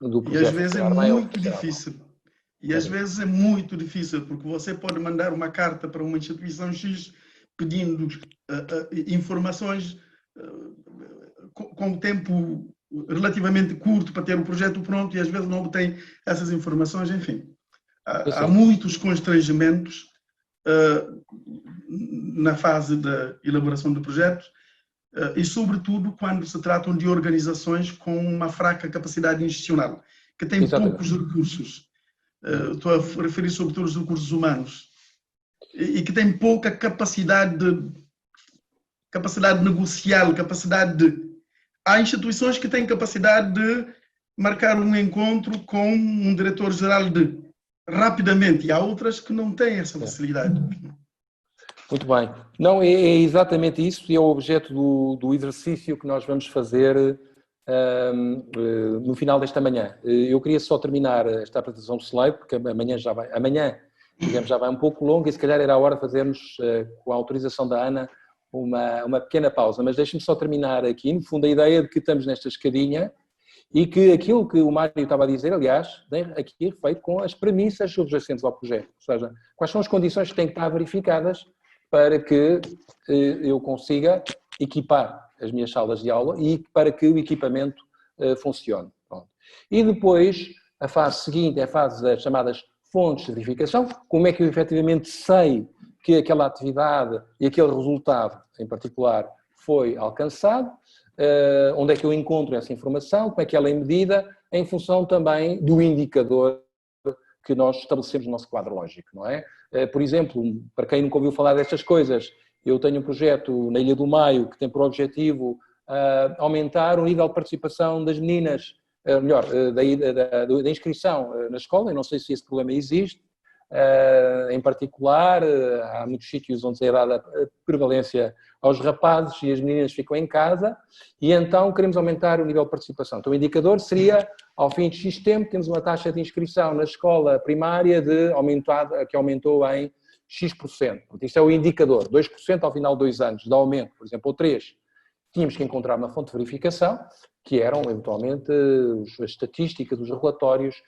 Do projeto. E às vezes é muito difícil. E às vezes é muito difícil, porque você pode mandar uma carta para uma instituição X pedindo informações com tempo relativamente curto para ter o projeto pronto e às vezes não obtém essas informações, enfim. Há muitos constrangimentos na fase da elaboração do projeto e, sobretudo, quando se tratam de organizações com uma fraca capacidade institucional, que têm poucos recursos. Estou a referir sobretudo aos recursos humanos e que têm pouca capacidade negocial, Há instituições que têm capacidade de marcar um encontro com um diretor-geral rapidamente, e há outras que não têm essa facilidade. Muito bem. Não, é exatamente isso, e é o objeto do exercício que nós vamos fazer no final desta manhã. Eu queria só terminar esta apresentação do slide, porque amanhã já vai um pouco longa e se calhar era a hora de fazermos, com a autorização da Ana, uma pequena pausa. Mas deixe-me só terminar aqui, no fundo, a ideia de que estamos nesta escadinha e que aquilo que o Mário estava a dizer, aliás, aqui é feito com as premissas subjacentes ao projeto. Ou seja, quais são as condições que têm que estar verificadas para que eu consiga equipar as minhas salas de aula e para que o equipamento funcione. Pronto. E depois, a fase seguinte é a fase das chamadas fontes de verificação. Como é que eu efetivamente sei que aquela atividade e aquele resultado, em particular, foi alcançado? Onde é que eu encontro essa informação? Como é que ela é medida? Em função também do indicador que nós estabelecemos no nosso quadro lógico, não é? Por exemplo, para quem nunca ouviu falar destas coisas, eu tenho um projeto na Ilha do Maio que tem por objetivo aumentar o nível de participação das meninas, melhor, da inscrição na escola. Eu não sei se esse problema existe. Em particular, há muitos sítios onde é dada prevalência aos rapazes e as meninas ficam em casa e então queremos aumentar o nível de participação. Então o indicador seria, ao fim de X tempo, temos uma taxa de inscrição na escola primária que aumentou em X%. Isto é o indicador, 2% ao final de 2 anos de aumento, por exemplo, ou 3%. Tínhamos que encontrar uma fonte de verificação, que eram eventualmente as estatísticas, os relatórios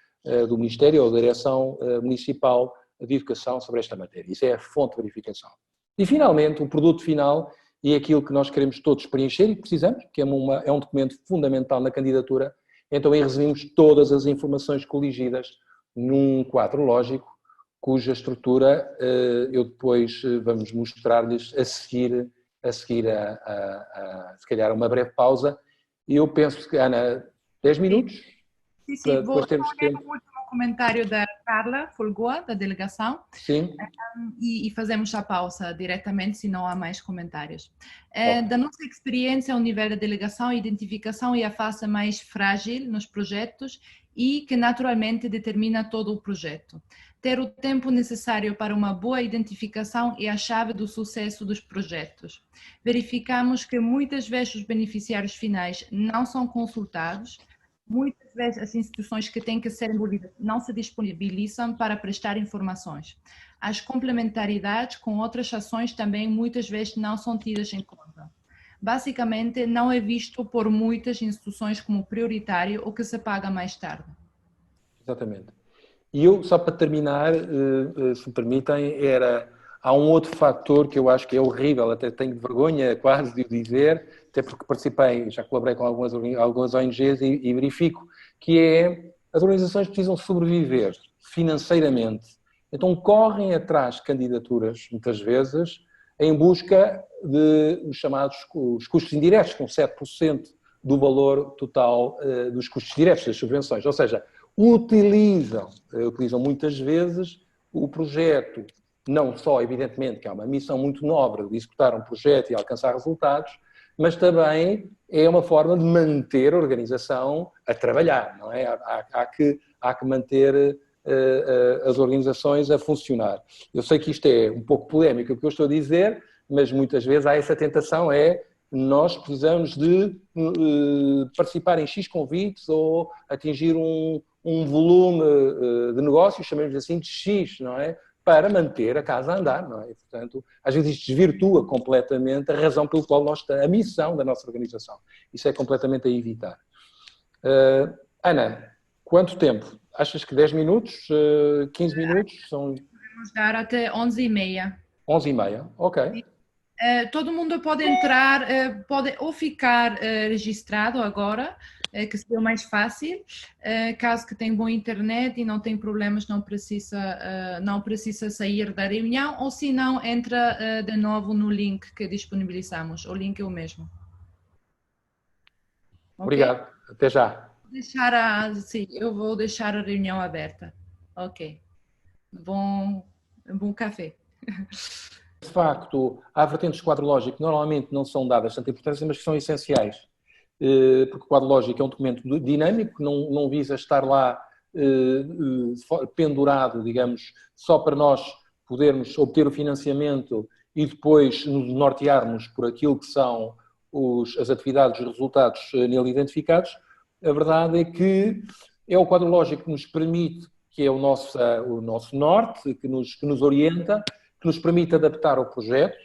do Ministério ou da Direção Municipal de Educação sobre esta matéria. Isso é a fonte de verificação. E, finalmente, o produto final, e aquilo que nós queremos todos preencher e que precisamos, que é um documento fundamental na candidatura. Então aí resumimos todas as informações coligidas num quadro lógico, cuja estrutura eu depois vamos mostrar-lhes a seguir se calhar uma breve pausa. E eu penso que, Ana, 10 minutos? Sim, vou ler o último comentário da Carla Fulgoa, da delegação. Sim. E fazemos a pausa diretamente, se não há mais comentários. Da nossa experiência, o nível da delegação, a identificação é a fase mais frágil nos projetos e que naturalmente determina todo o projeto. Ter o tempo necessário para uma boa identificação é a chave do sucesso dos projetos. Verificamos que muitas vezes os beneficiários finais não são consultados, muitas vezes as instituições que têm que ser envolvidas não se disponibilizam para prestar informações. As complementaridades com outras ações também muitas vezes não são tidas em conta. Basicamente, não é visto por muitas instituições como prioritário ou que se paga mais tarde. Exatamente. E eu, só para terminar, se me permitem, há um outro fator que eu acho que é horrível, até tenho vergonha quase de o dizer, até porque participei, já colaborei com algumas ONGs e verifico, que é as organizações precisam sobreviver financeiramente. Então correm atrás de candidaturas, muitas vezes, em busca de os chamados os custos indiretos, com 7% do valor total dos custos diretos das subvenções. Ou seja, utilizam muitas vezes o projeto, não só, evidentemente, que há uma missão muito nobre de executar um projeto e alcançar resultados, mas também é uma forma de manter a organização a trabalhar, não é? Há que manter as organizações a funcionar. Eu sei que isto é um pouco polémico o que eu estou a dizer, mas muitas vezes há essa tentação, nós precisamos de participar em X convites ou atingir um volume de negócios, chamemos assim, de X, não é? Para manter a casa a andar, não é? E, portanto, às vezes isto desvirtua completamente a razão pelo qual a missão da nossa organização. Isso é completamente a evitar. Ana, quanto tempo? Achas que 10 minutos? 15 minutos? Podemos dar até 11h30. 11h30, ok. Todo mundo pode entrar, pode ou ficar registrado agora, que seria o mais fácil, caso que tenha boa internet e não tem problemas, não precisa sair da reunião, ou se não, entra de novo no link que disponibilizamos. O link é o mesmo. Obrigado. Okay? Até já. Sim, eu vou deixar a reunião aberta. Ok. Bom café. De facto, há vertentes de quadro lógico que normalmente não são dadas tanta importância, mas que são essenciais. Porque o quadro lógico é um documento dinâmico, não visa estar lá pendurado, digamos, só para nós podermos obter o financiamento e depois nos nortearmos por aquilo que são as atividades e os resultados nele identificados. A verdade é que é o quadro lógico que nos permite, que é o nosso norte, que nos orienta, que nos permite adaptar o projeto.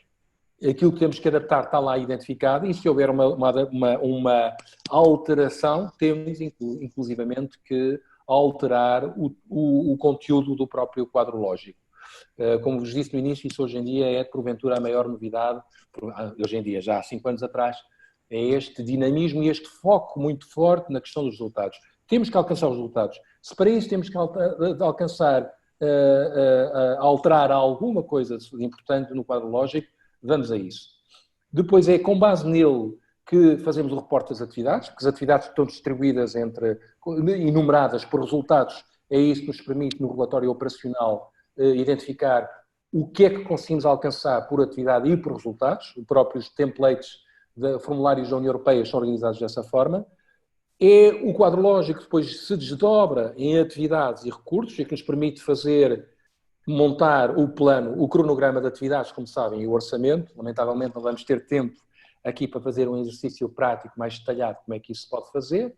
Aquilo que temos que adaptar está lá identificado e se houver uma alteração, temos inclusivamente que alterar o conteúdo do próprio quadro lógico. Como vos disse no início, isso hoje em dia é, porventura, a maior novidade, hoje em dia, já há 5 anos atrás, é este dinamismo e este foco muito forte na questão dos resultados. Temos que alcançar os resultados. Se para isso temos que alterar alguma coisa de importante no quadro lógico, vamos a isso. Depois é com base nele que fazemos o reporte das atividades, porque as atividades estão distribuídas enumeradas por resultados. É isso que nos permite, no relatório operacional, identificar o que é que conseguimos alcançar por atividade e por resultados. Os próprios templates de formulários da União Europeia são organizados dessa forma. O quadro lógico depois se desdobra em atividades e recursos, e que nos permite montar o plano, o cronograma de atividades, como sabem, e o orçamento. Lamentavelmente não vamos ter tempo aqui para fazer um exercício prático mais detalhado como é que isso se pode fazer.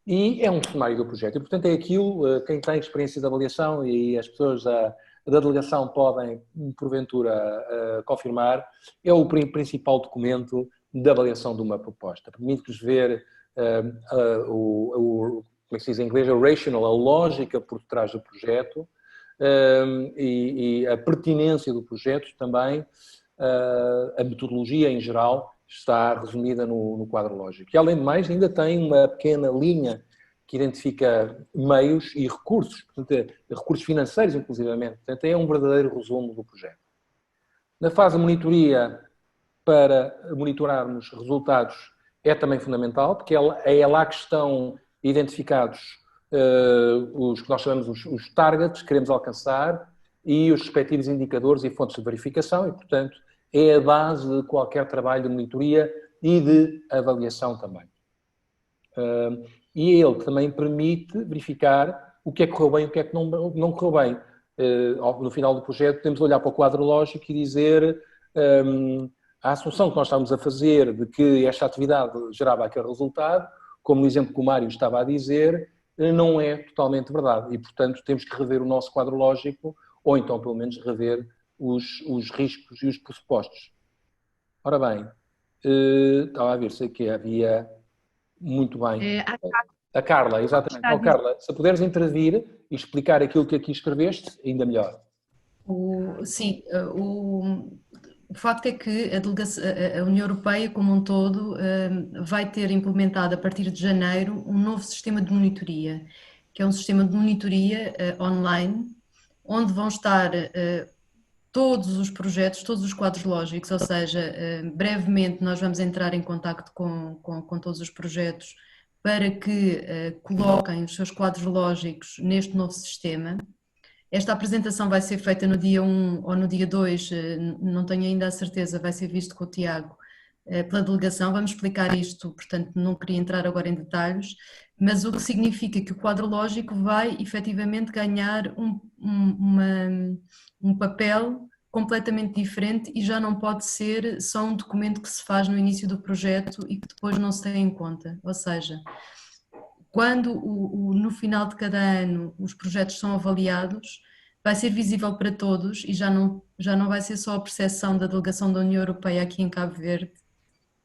E é um sumário do projeto. E, portanto, é aquilo, quem tem experiência de avaliação e as pessoas da delegação podem, porventura, confirmar, é o principal documento de avaliação de uma proposta. Permite-nos ver como é que se diz em inglês, a rational, a lógica por detrás do projeto e a pertinência do projeto também, a metodologia em geral está resumida no quadro lógico. E além de mais, ainda tem uma pequena linha que identifica meios e recursos, portanto, recursos financeiros inclusivamente. Portanto, é um verdadeiro resumo do projeto. Na fase de monitoria, para monitorarmos resultados, é também fundamental, porque é lá que estão identificados os que nós chamamos os targets que queremos alcançar e os respectivos indicadores e fontes de verificação e, portanto, é a base de qualquer trabalho de monitoria e de avaliação também. E é ele que também permite verificar o que é que correu bem e o que é que não correu bem. No final do projeto, podemos olhar para o quadro lógico e dizer a assunção que nós estávamos a fazer de que esta atividade gerava aquele resultado, como no exemplo que o Mário estava a dizer, não é totalmente verdade. E, portanto, temos que rever o nosso quadro lógico ou então, pelo menos, rever os riscos e os pressupostos. Ora bem, estava a ver se aqui havia... Muito bem. A Carla, exatamente. Oh, Carla, se puderes intervir e explicar aquilo que aqui escreveste, ainda melhor. Sim, o facto é que a União Europeia como um todo vai ter implementado a partir de janeiro um novo sistema de monitoria, que é um sistema de monitoria online, onde vão estar todos os projetos, todos os quadros lógicos, ou seja, brevemente nós vamos entrar em contacto com todos os projetos para que coloquem os seus quadros lógicos neste novo sistema. Esta apresentação vai ser feita no dia 1 ou no dia 2, não tenho ainda a certeza, vai ser visto com o Tiago pela delegação, vamos explicar isto, portanto não queria entrar agora em detalhes, mas o que significa que o quadro lógico vai efetivamente ganhar um papel completamente diferente e já não pode ser só um documento que se faz no início do projeto e que depois não se tem em conta, ou seja, quando no final de cada ano os projetos são avaliados, vai ser visível para todos e já não vai ser só a percepção da delegação da União Europeia aqui em Cabo Verde,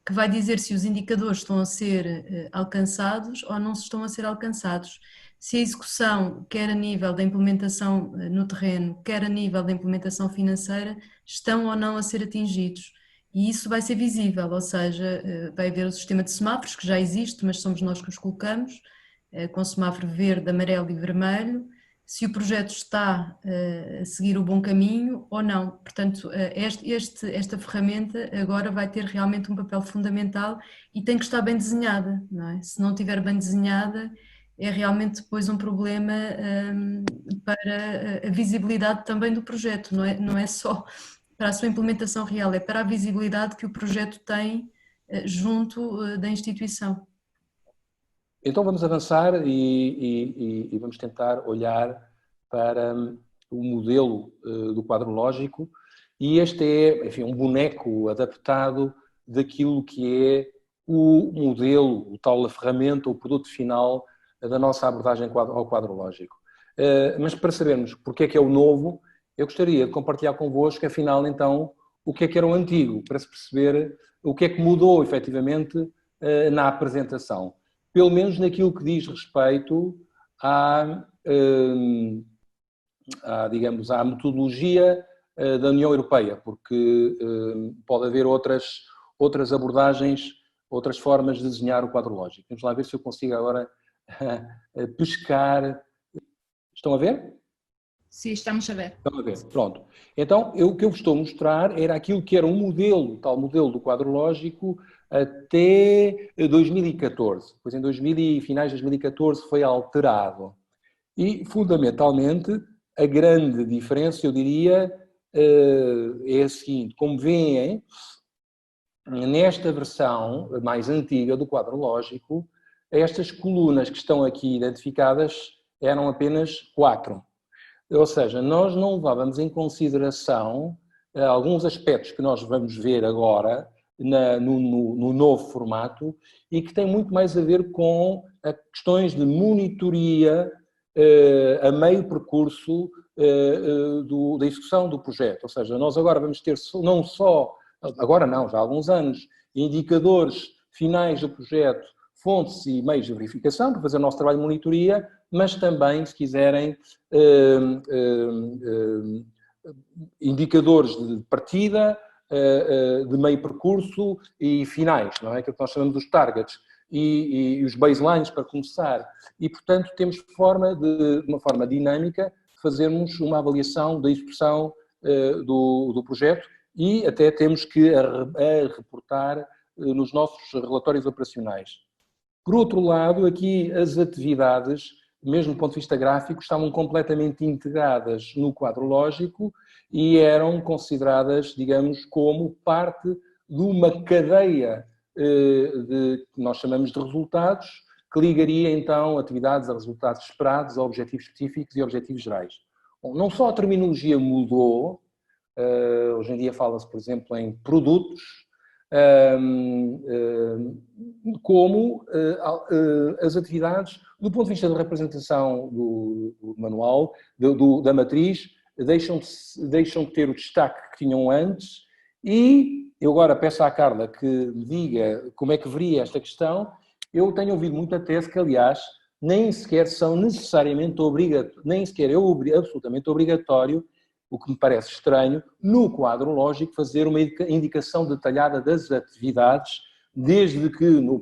que vai dizer se os indicadores estão a ser alcançados ou não estão a ser alcançados. Se a execução, quer a nível da implementação no terreno, quer a nível da implementação financeira, estão ou não a ser atingidos. E isso vai ser visível, ou seja, vai haver o sistema de semáforos, que já existe, mas somos nós que os colocamos, com semáforo verde, amarelo e vermelho, se o projeto está a seguir o bom caminho ou não. Portanto, esta ferramenta agora vai ter realmente um papel fundamental e tem que estar bem desenhada, não é? Se não estiver bem desenhada, é realmente depois um problema para a visibilidade também do projeto, não é só para a sua implementação real, é para a visibilidade que o projeto tem junto da instituição. Então vamos avançar e vamos tentar olhar para o modelo do quadro lógico e este é, enfim, um boneco adaptado daquilo que é o modelo, o tal ferramenta, o produto final da nossa abordagem ao quadro lógico. Mas para sabermos porque é que é o novo, eu gostaria de compartilhar convosco, afinal, então, o que é que era o antigo, para se perceber o que é que mudou, efetivamente, na apresentação. Pelo menos naquilo que diz respeito digamos, à metodologia da União Europeia, porque pode haver outras abordagens, outras formas de desenhar o quadro lógico. Vamos lá ver se eu consigo agora pescar. Estão a ver? Sim, estamos a ver. Estão a ver, pronto. Então, o que eu vos estou a mostrar era aquilo que era um modelo, tal modelo do quadro lógico, até 2014. Depois, em finais de 2014, foi alterado. E, fundamentalmente, a grande diferença, eu diria, é a seguinte. Como veem, nesta versão mais antiga do quadro lógico, estas colunas que estão aqui identificadas eram apenas 4. Ou seja, nós não levávamos em consideração alguns aspectos que nós vamos ver agora no novo formato e que têm muito mais a ver com questões de monitoria a meio percurso da execução do projeto. Ou seja, nós agora vamos ter não só, agora não, já há alguns anos, indicadores finais do projeto, fontes e meios de verificação para fazer o nosso trabalho de monitoria, mas também, se quiserem, indicadores de partida, de meio percurso e finais, não é? Aquilo que nós chamamos dos targets e os baselines para começar. E, portanto, temos de uma forma dinâmica, fazermos uma avaliação da execução do projeto e até temos que reportar nos nossos relatórios operacionais. Por outro lado, aqui as atividades, mesmo do ponto de vista gráfico, estavam completamente integradas no quadro lógico e eram consideradas, digamos, como parte de uma cadeia que nós chamamos de resultados, que ligaria então atividades a resultados esperados, a objetivos específicos e objetivos gerais. Bom, não só a terminologia mudou, hoje em dia fala-se, por exemplo, em produtos, como as atividades, do ponto de vista da representação do manual, da matriz, deixam de ter o destaque que tinham antes e eu agora peço à Carla que me diga como é que veria esta questão. Eu tenho ouvido muita tese que, aliás, nem sequer são necessariamente obrigatórios, nem sequer é absolutamente obrigatório, o que me parece estranho, no quadro lógico fazer uma indicação detalhada das atividades, desde que no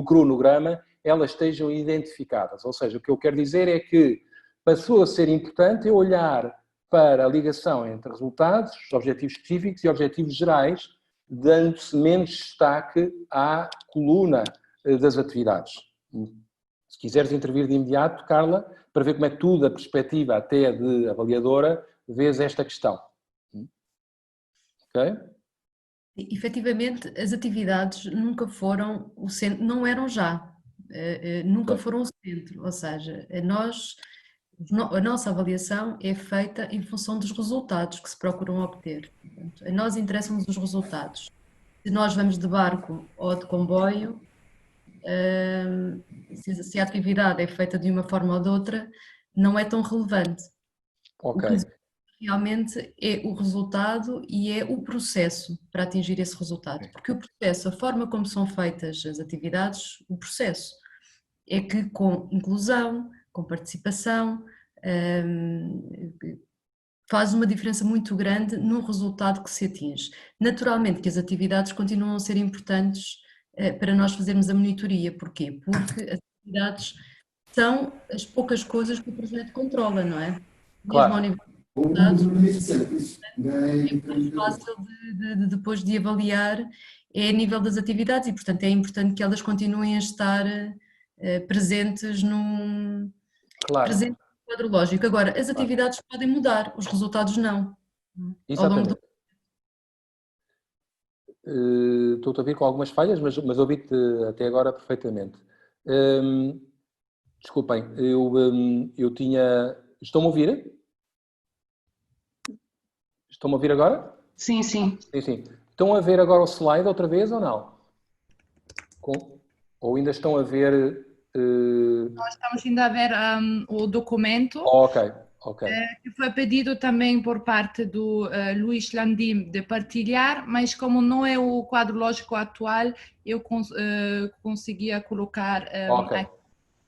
cronograma elas estejam identificadas. Ou seja, o que eu quero dizer é que passou a ser importante eu olhar para a ligação entre resultados, objetivos específicos e objetivos gerais, dando-se menos destaque à coluna das atividades. Se quiseres intervir de imediato, Carla, para ver como é que tu, da perspectiva até de avaliadora, vês esta questão. Ok? Efetivamente, as atividades nunca foram o centro, não eram já, nunca foram o centro, ou seja, a nossa avaliação é feita em função dos resultados que se procuram obter. Portanto, a nós interessam-nos os resultados. Se nós vamos de barco ou de comboio, se a atividade é feita de uma forma ou de outra, não é tão relevante. Ok. O que realmente é o resultado e é o processo para atingir esse resultado. Porque o processo, a forma como são feitas as atividades, o processo é que com inclusão, com participação, faz uma diferença muito grande no resultado que se atinge. Naturalmente que as atividades continuam a ser importantes para nós fazermos a monitoria. Porquê? Porque as atividades são as poucas coisas que o projeto controla, não é? Claro. Mesmo ao nível de dados, é mais fácil depois de avaliar é a nível das atividades e, portanto, é importante que elas continuem a estar presentes no quadro lógico. Agora, as atividades podem mudar, os resultados não. Exatamente. Estou-te a ouvir com algumas falhas, mas ouvi-te até agora perfeitamente. Desculpem, eu tinha... Estão-me a ouvir? Estão-me a ouvir agora? Sim, sim. Sim. Estão a ver agora o slide outra vez ou não? Ou ainda estão a ver... Nós estamos ainda a ver o documento. Ok. Que foi pedido também por parte do Luís Landim de partilhar, mas como não é o quadro lógico atual, eu conseguia colocar aqui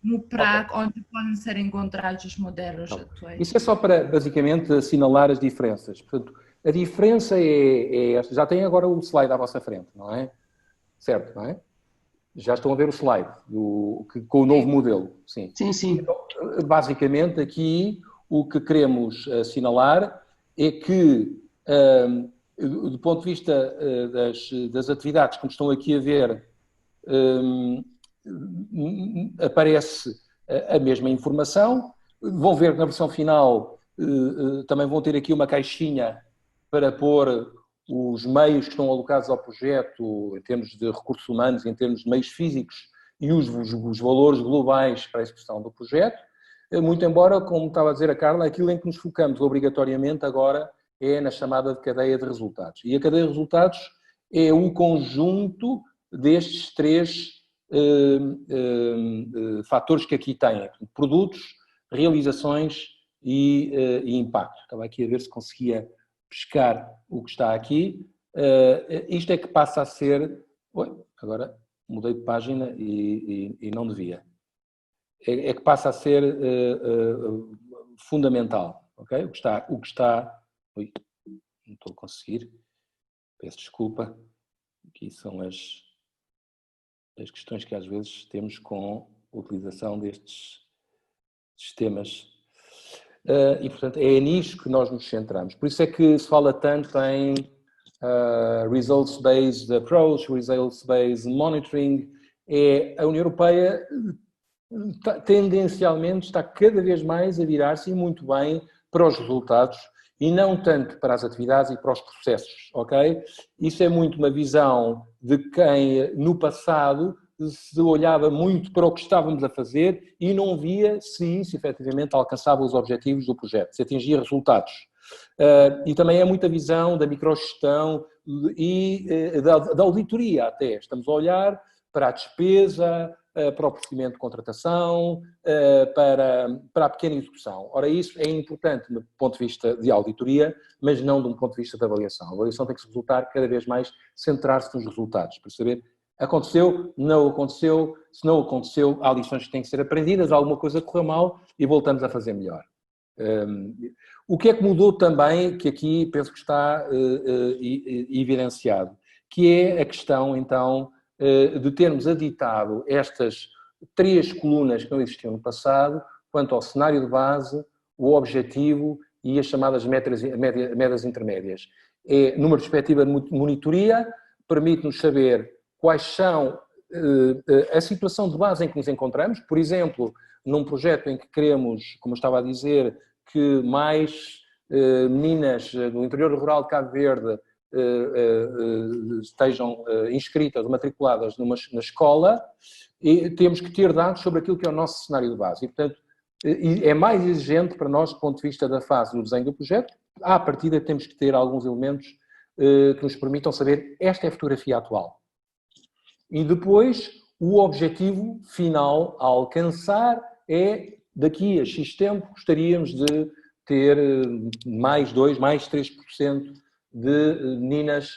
no PRAC, onde podem ser encontrados os modelos atuais. Isso é só para, basicamente, assinalar as diferenças. Portanto, a diferença é esta. Já tem agora o slide à vossa frente, não é? Certo, não é? Já estão a ver o slide com o novo modelo. Sim. Então, basicamente, aqui o que queremos assinalar é que, do ponto de vista das atividades, como estão aqui a ver, aparece a mesma informação. Vão ver que na versão final também vão ter aqui uma caixinha para pôr os meios que estão alocados ao projeto, em termos de recursos humanos, em termos de meios físicos, e os valores globais para a execução do projeto. Muito embora, como estava a dizer a Carla, aquilo em que nos focamos obrigatoriamente agora é na chamada de cadeia de resultados. E a cadeia de resultados é o conjunto destes três fatores que aqui têm: produtos, realizações e impacto. Estava aqui a ver se conseguia pescar o que está aqui. Isto é que passa a ser... Agora mudei de página e não devia. É que passa a ser fundamental, ok? O que está não estou a conseguir, peço desculpa, aqui são as questões que às vezes temos com a utilização destes sistemas. E, portanto, é nisso que nós nos centramos. Por isso é que se fala tanto em results-based approach, results-based monitoring. A União Europeia tendencialmente está cada vez mais a virar-se muito bem para os resultados e não tanto para as atividades e para os processos, ok? Isso é muito uma visão de quem, no passado, se olhava muito para o que estávamos a fazer e não via se isso efetivamente alcançava os objetivos do projeto, se atingia resultados. E também é muita visão da microgestão e da auditoria até. Estamos a olhar para a despesa, para o procedimento de contratação, para a pequena execução. Ora, isso é importante do ponto de vista de auditoria, mas não de um ponto de vista de avaliação. A avaliação tem que se resultar cada vez mais, centrar-se nos resultados, para saber aconteceu, não aconteceu, se não aconteceu, há lições que têm que ser aprendidas, alguma coisa correu mal e voltamos a fazer melhor. O que é que mudou também, que aqui penso que está evidenciado, que é a questão, então, de termos aditado estas 3 colunas que não existiam no passado, quanto ao cenário de base, o objetivo e as chamadas metas intermédias. Numa perspectiva de monitoria, permite-nos saber quais são a situação de base em que nos encontramos. Por exemplo, num projeto em que queremos, como eu estava a dizer, que mais meninas do interior rural de Cabo Verde estejam inscritas, matriculadas na escola, e temos que ter dados sobre aquilo que é o nosso cenário de base. E, portanto, é mais exigente para nós do ponto de vista da fase do desenho do projeto. À partida temos que ter alguns elementos que nos permitam saber esta é a fotografia atual. E depois, o objetivo final a alcançar é, daqui a X tempo, gostaríamos de ter mais 2%, mais 3% de meninas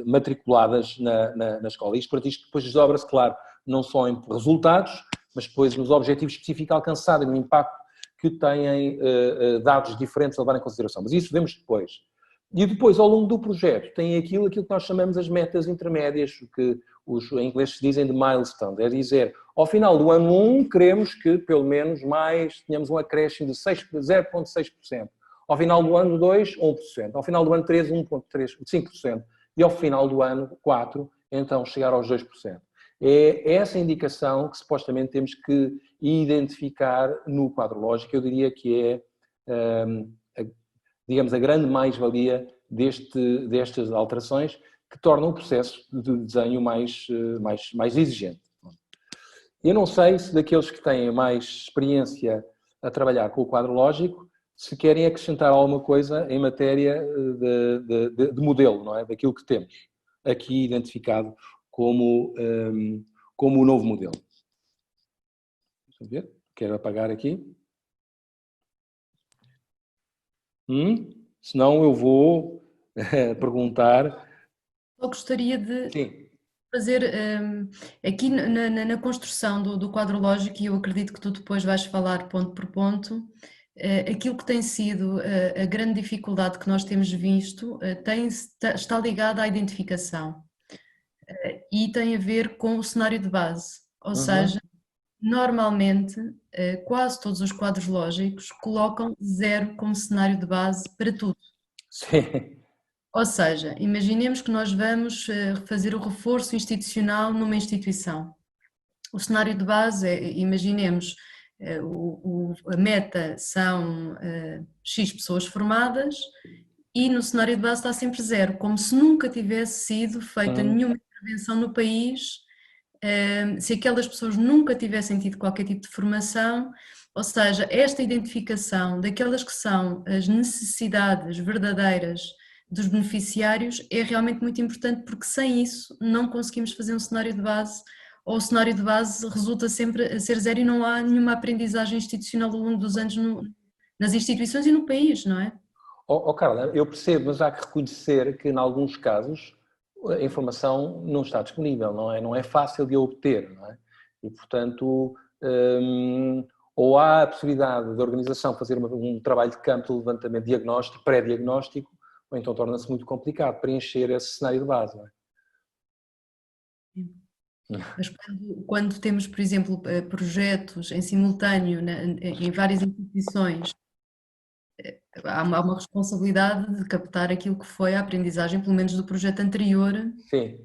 matriculadas na escola. Isto depois desdobra-se, claro, não só em resultados, mas depois nos objetivos específicos alcançados e no impacto que têm dados diferentes a levar em consideração. Mas isso vemos depois. E depois, ao longo do projeto, tem aquilo que nós chamamos as metas intermédias, que os em inglês se dizem de milestone, é dizer, ao final do ano 1, queremos que pelo menos tenhamos um acréscimo de 0,6%. Ao final do ano 2, 1%. Ao final do ano 3, 5%. E ao final do ano 4, então, chegar aos 2%. É essa indicação que supostamente temos que identificar no quadro lógico. Eu diria que é, digamos, a grande mais-valia destas alterações que tornam o processo de desenho mais exigente. Eu não sei se daqueles que têm mais experiência a trabalhar com o quadro lógico, se querem acrescentar alguma coisa em matéria de modelo, não é? Daquilo que temos aqui identificado como o novo modelo. Deixa eu ver, quero apagar aqui. Senão eu vou perguntar. Eu gostaria de Sim. fazer, aqui na construção do quadro lógico, e eu acredito que tu depois vais falar ponto por ponto, aquilo que tem sido a grande dificuldade que nós temos visto está ligada à identificação e tem a ver com o cenário de base, ou seja, normalmente quase todos os quadros lógicos colocam 0 como cenário de base para tudo. Sim. Ou seja, imaginemos que nós vamos fazer o reforço institucional numa instituição. O cenário de base é, imaginemos, a meta são X pessoas formadas e no cenário de base está sempre 0, como se nunca tivesse sido feita nenhuma intervenção no país, se aquelas pessoas nunca tivessem tido qualquer tipo de formação. Ou seja, esta identificação daquelas que são as necessidades verdadeiras dos beneficiários é realmente muito importante, porque sem isso não conseguimos fazer um cenário de base, ou o cenário de base resulta sempre a ser 0 e não há nenhuma aprendizagem institucional ao longo dos anos nas instituições e no país, não é? Carla, eu percebo, mas há que reconhecer que em alguns casos a informação não está disponível, não é? Não é fácil de obter, não é? E portanto ou há a possibilidade da organização fazer um trabalho de campo de levantamento diagnóstico, pré-diagnóstico, ou então torna-se muito complicado preencher esse cenário de base. Não é? Mas quando temos, por exemplo, projetos em simultâneo em várias instituições, há uma responsabilidade de captar aquilo que foi a aprendizagem, pelo menos do projeto anterior. Sim.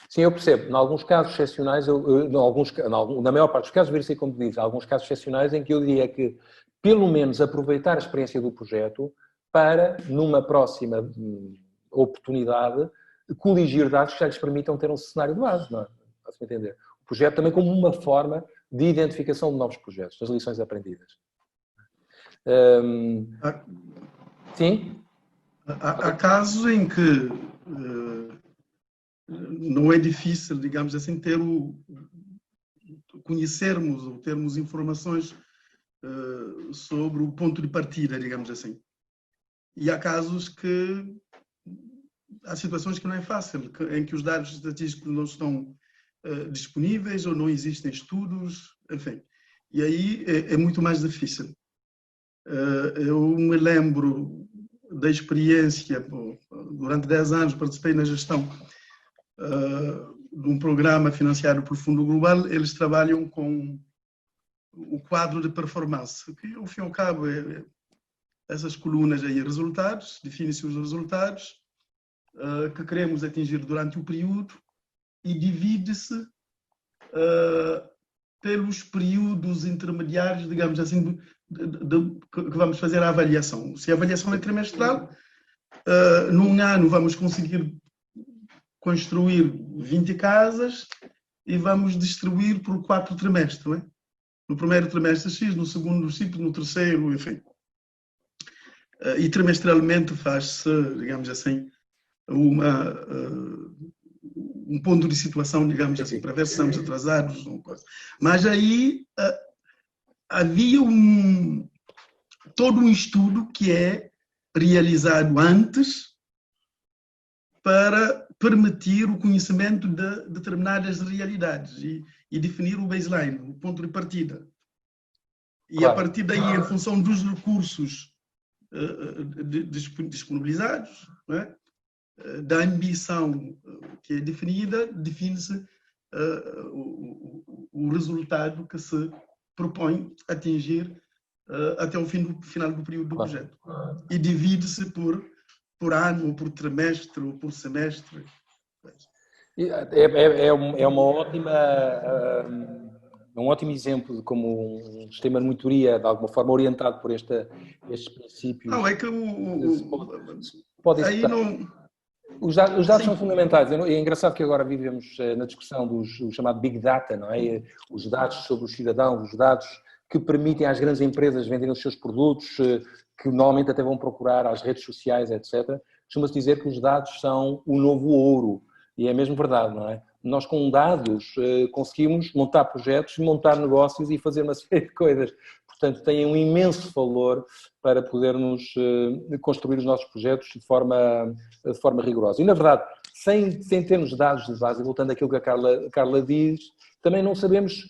Sim, eu percebo. Em alguns casos excepcionais, na maior parte dos casos, ver-se como diz, há alguns casos excepcionais em que eu diria que, pelo menos, aproveitar a experiência do projeto para, numa próxima oportunidade, coligir dados que já lhes permitam ter um cenário de base, não é? Posso-me entender? O projeto também como uma forma de identificação de novos projetos, das lições aprendidas. Sim? Há casos em que não é difícil, digamos assim, conhecermos ou termos informações sobre o ponto de partida, digamos assim. E há casos que há situações que não é fácil, em que os dados estatísticos não estão disponíveis ou não existem estudos, enfim. E aí é muito mais difícil. Eu me lembro da experiência, durante 10 anos participei na gestão de um programa financiado pelo Fundo Global. Eles trabalham com o quadro de performance, que ao fim e ao cabo essas colunas aí, resultados, definem-se os resultados que queremos atingir durante o período e divide-se pelos períodos intermediários, digamos assim, que vamos fazer a avaliação. Se a avaliação é trimestral, num ano vamos conseguir construir 20 casas e vamos distribuir por 4 trimestres. Não é? No primeiro trimestre X, no segundo Y, no terceiro, enfim. E trimestralmente faz-se, digamos assim, um ponto de situação, digamos assim, para ver se estamos atrasados. Mas aí havia todo um estudo que é realizado antes para permitir o conhecimento de determinadas realidades e definir o baseline, o ponto de partida. E claro, a partir daí, em função dos recursos disponibilizados, não é? Da ambição que é definida, define-se o resultado que se propõe atingir até o final do período do projeto. E divide-se por ano, ou por trimestre, ou por semestre. É uma ótima... um ótimo exemplo de como um sistema de monitoria, de alguma forma orientado por estes princípios... Não, é que pode aí não... Os dados são fundamentais. É engraçado que agora vivemos na discussão do chamado Big Data, não é? Os dados sobre os cidadãos, os dados que permitem às grandes empresas venderem os seus produtos, que normalmente até vão procurar às redes sociais, etc. Costuma-se dizer que os dados são o novo ouro. E é mesmo verdade, não é? Nós com dados conseguimos montar projetos, montar negócios e fazer uma série de coisas. Portanto, têm um imenso valor para podermos construir os nossos projetos de forma rigorosa. E, na verdade, sem termos dados de base, voltando àquilo que a Carla diz, também não sabemos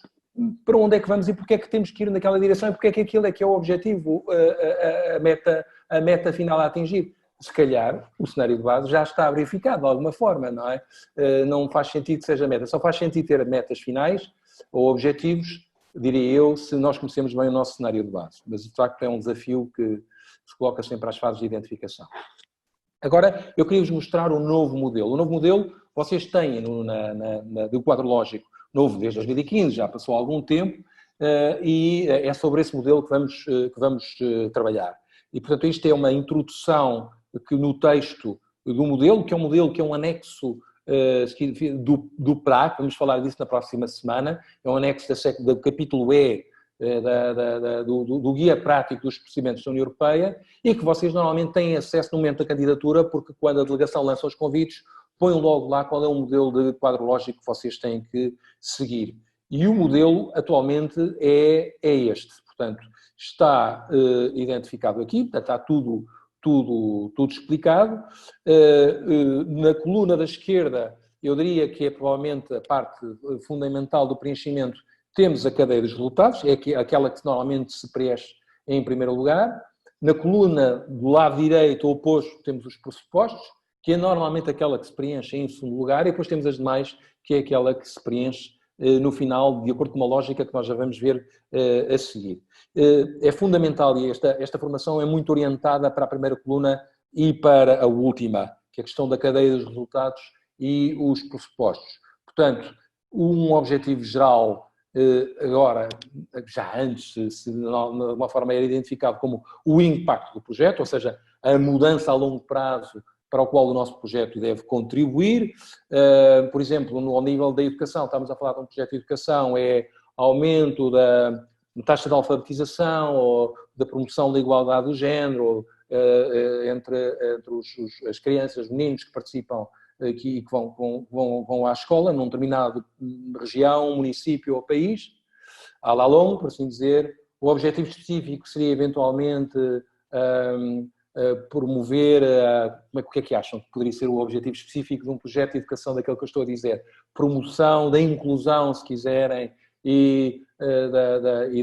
para onde é que vamos e porque é que temos que ir naquela direção e porque é que aquilo é que é o objetivo, a meta final a atingir. Se calhar, o cenário de base já está verificado de alguma forma, não é? Não faz sentido que seja meta. Só faz sentido ter metas finais ou objetivos, diria eu, se nós conhecemos bem o nosso cenário de base. Mas, de facto, é um desafio que se coloca sempre às fases de identificação. Agora, eu queria-vos mostrar um novo modelo. O novo modelo, vocês têm do quadro lógico novo desde 2015, já passou algum tempo, e é sobre esse modelo que vamos trabalhar. E, portanto, isto é uma introdução que no texto do modelo, que é um anexo do PRAC, vamos falar disso na próxima semana, é um anexo do capítulo E do Guia Prático dos Procedimentos da União Europeia e que vocês normalmente têm acesso no momento da candidatura, porque quando a delegação lança os convites, põem logo lá qual é o modelo de quadro lógico que vocês têm que seguir. E o modelo atualmente é este, portanto, está identificado aqui, portanto, está tudo explicado. Na coluna da esquerda, eu diria que é provavelmente a parte fundamental do preenchimento, temos a cadeia dos resultados, é aquela que normalmente se preenche em primeiro lugar. Na coluna do lado direito, oposto, temos os pressupostos, que é normalmente aquela que se preenche em segundo lugar, e depois temos as demais, que é aquela que se preenche no final, de acordo com uma lógica que nós já vamos ver a seguir. É fundamental, e esta formação é muito orientada para a primeira coluna e para a última, que é a questão da cadeia dos resultados e os pressupostos. Portanto, um objetivo geral, agora, já antes, de uma forma era identificado como o impacto do projeto, ou seja, a mudança a longo prazo para o qual o nosso projeto deve contribuir. Por exemplo, ao nível da educação, estamos a falar de um projeto de educação, é aumento da taxa de alfabetização ou da promoção da igualdade do género entre as crianças, os meninos que participam aqui, que vão à escola num determinado região, município ou país, à la longue, por assim dizer. O objetivo específico seria eventualmente promover, o que é que acham que poderia ser o objetivo específico de um projeto de educação daquele que eu estou a dizer? Promoção da inclusão, se quiserem, e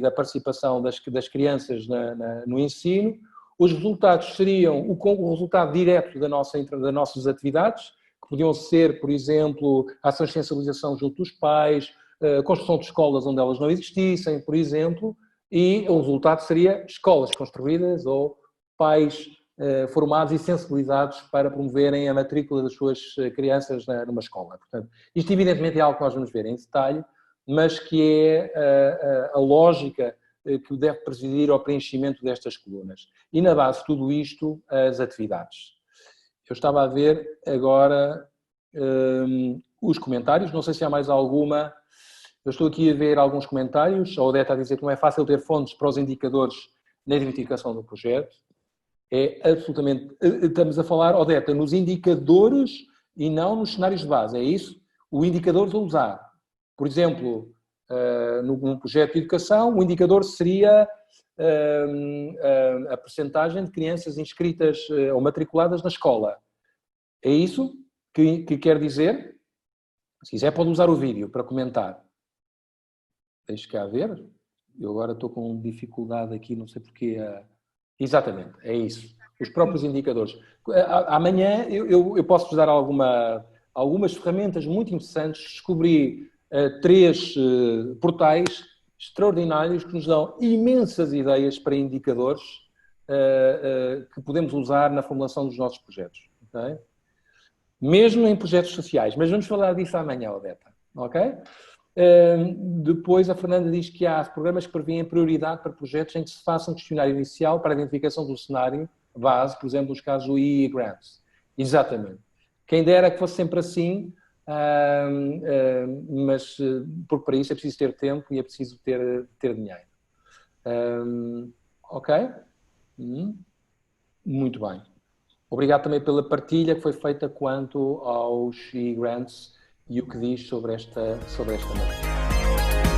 da participação das crianças no ensino. Os resultados seriam o resultado direto das nossas atividades, que podiam ser, por exemplo, ações de sensibilização junto dos pais, a construção de escolas onde elas não existissem, por exemplo, e o resultado seria escolas construídas ou pais formados e sensibilizados para promoverem a matrícula das suas crianças numa escola. Portanto, isto evidentemente é algo que nós vamos ver em detalhe, mas que é a lógica que deve presidir ao preenchimento destas colunas. E na base de tudo isto, as atividades. Eu estava a ver agora os comentários, não sei se há mais alguma. Eu estou aqui a ver alguns comentários. A Odete a dizer que não é fácil ter fontes para os indicadores na identificação do projeto. É absolutamente... Estamos a falar, Odete, nos indicadores e não nos cenários de base, é isso? O indicador a usar. Por exemplo, num projeto de educação, o indicador seria a percentagem de crianças inscritas ou matriculadas na escola. É isso que quer dizer? Se quiser pode usar o vídeo para comentar. Deixe cá ver. Eu agora estou com dificuldade aqui, não sei porquê. Exatamente, é isso. Os próprios indicadores. Amanhã eu posso-vos dar algumas ferramentas muito interessantes. Descobri 3 portais extraordinários que nos dão imensas ideias para indicadores que podemos usar na formulação dos nossos projetos. Okay? Mesmo em projetos sociais. Mas vamos falar disso amanhã, Odete. Ok? Depois a Fernanda diz que há programas que prevêem prioridade para projetos em que se faça um questionário inicial para a identificação do cenário base, por exemplo, nos casos do EE Grants. Exatamente. Quem dera que fosse sempre assim, mas porque para isso é preciso ter tempo e é preciso ter dinheiro. Ok? Muito bem. Obrigado também pela partilha que foi feita quanto aos EE Grants e o que diz sobre esta matéria.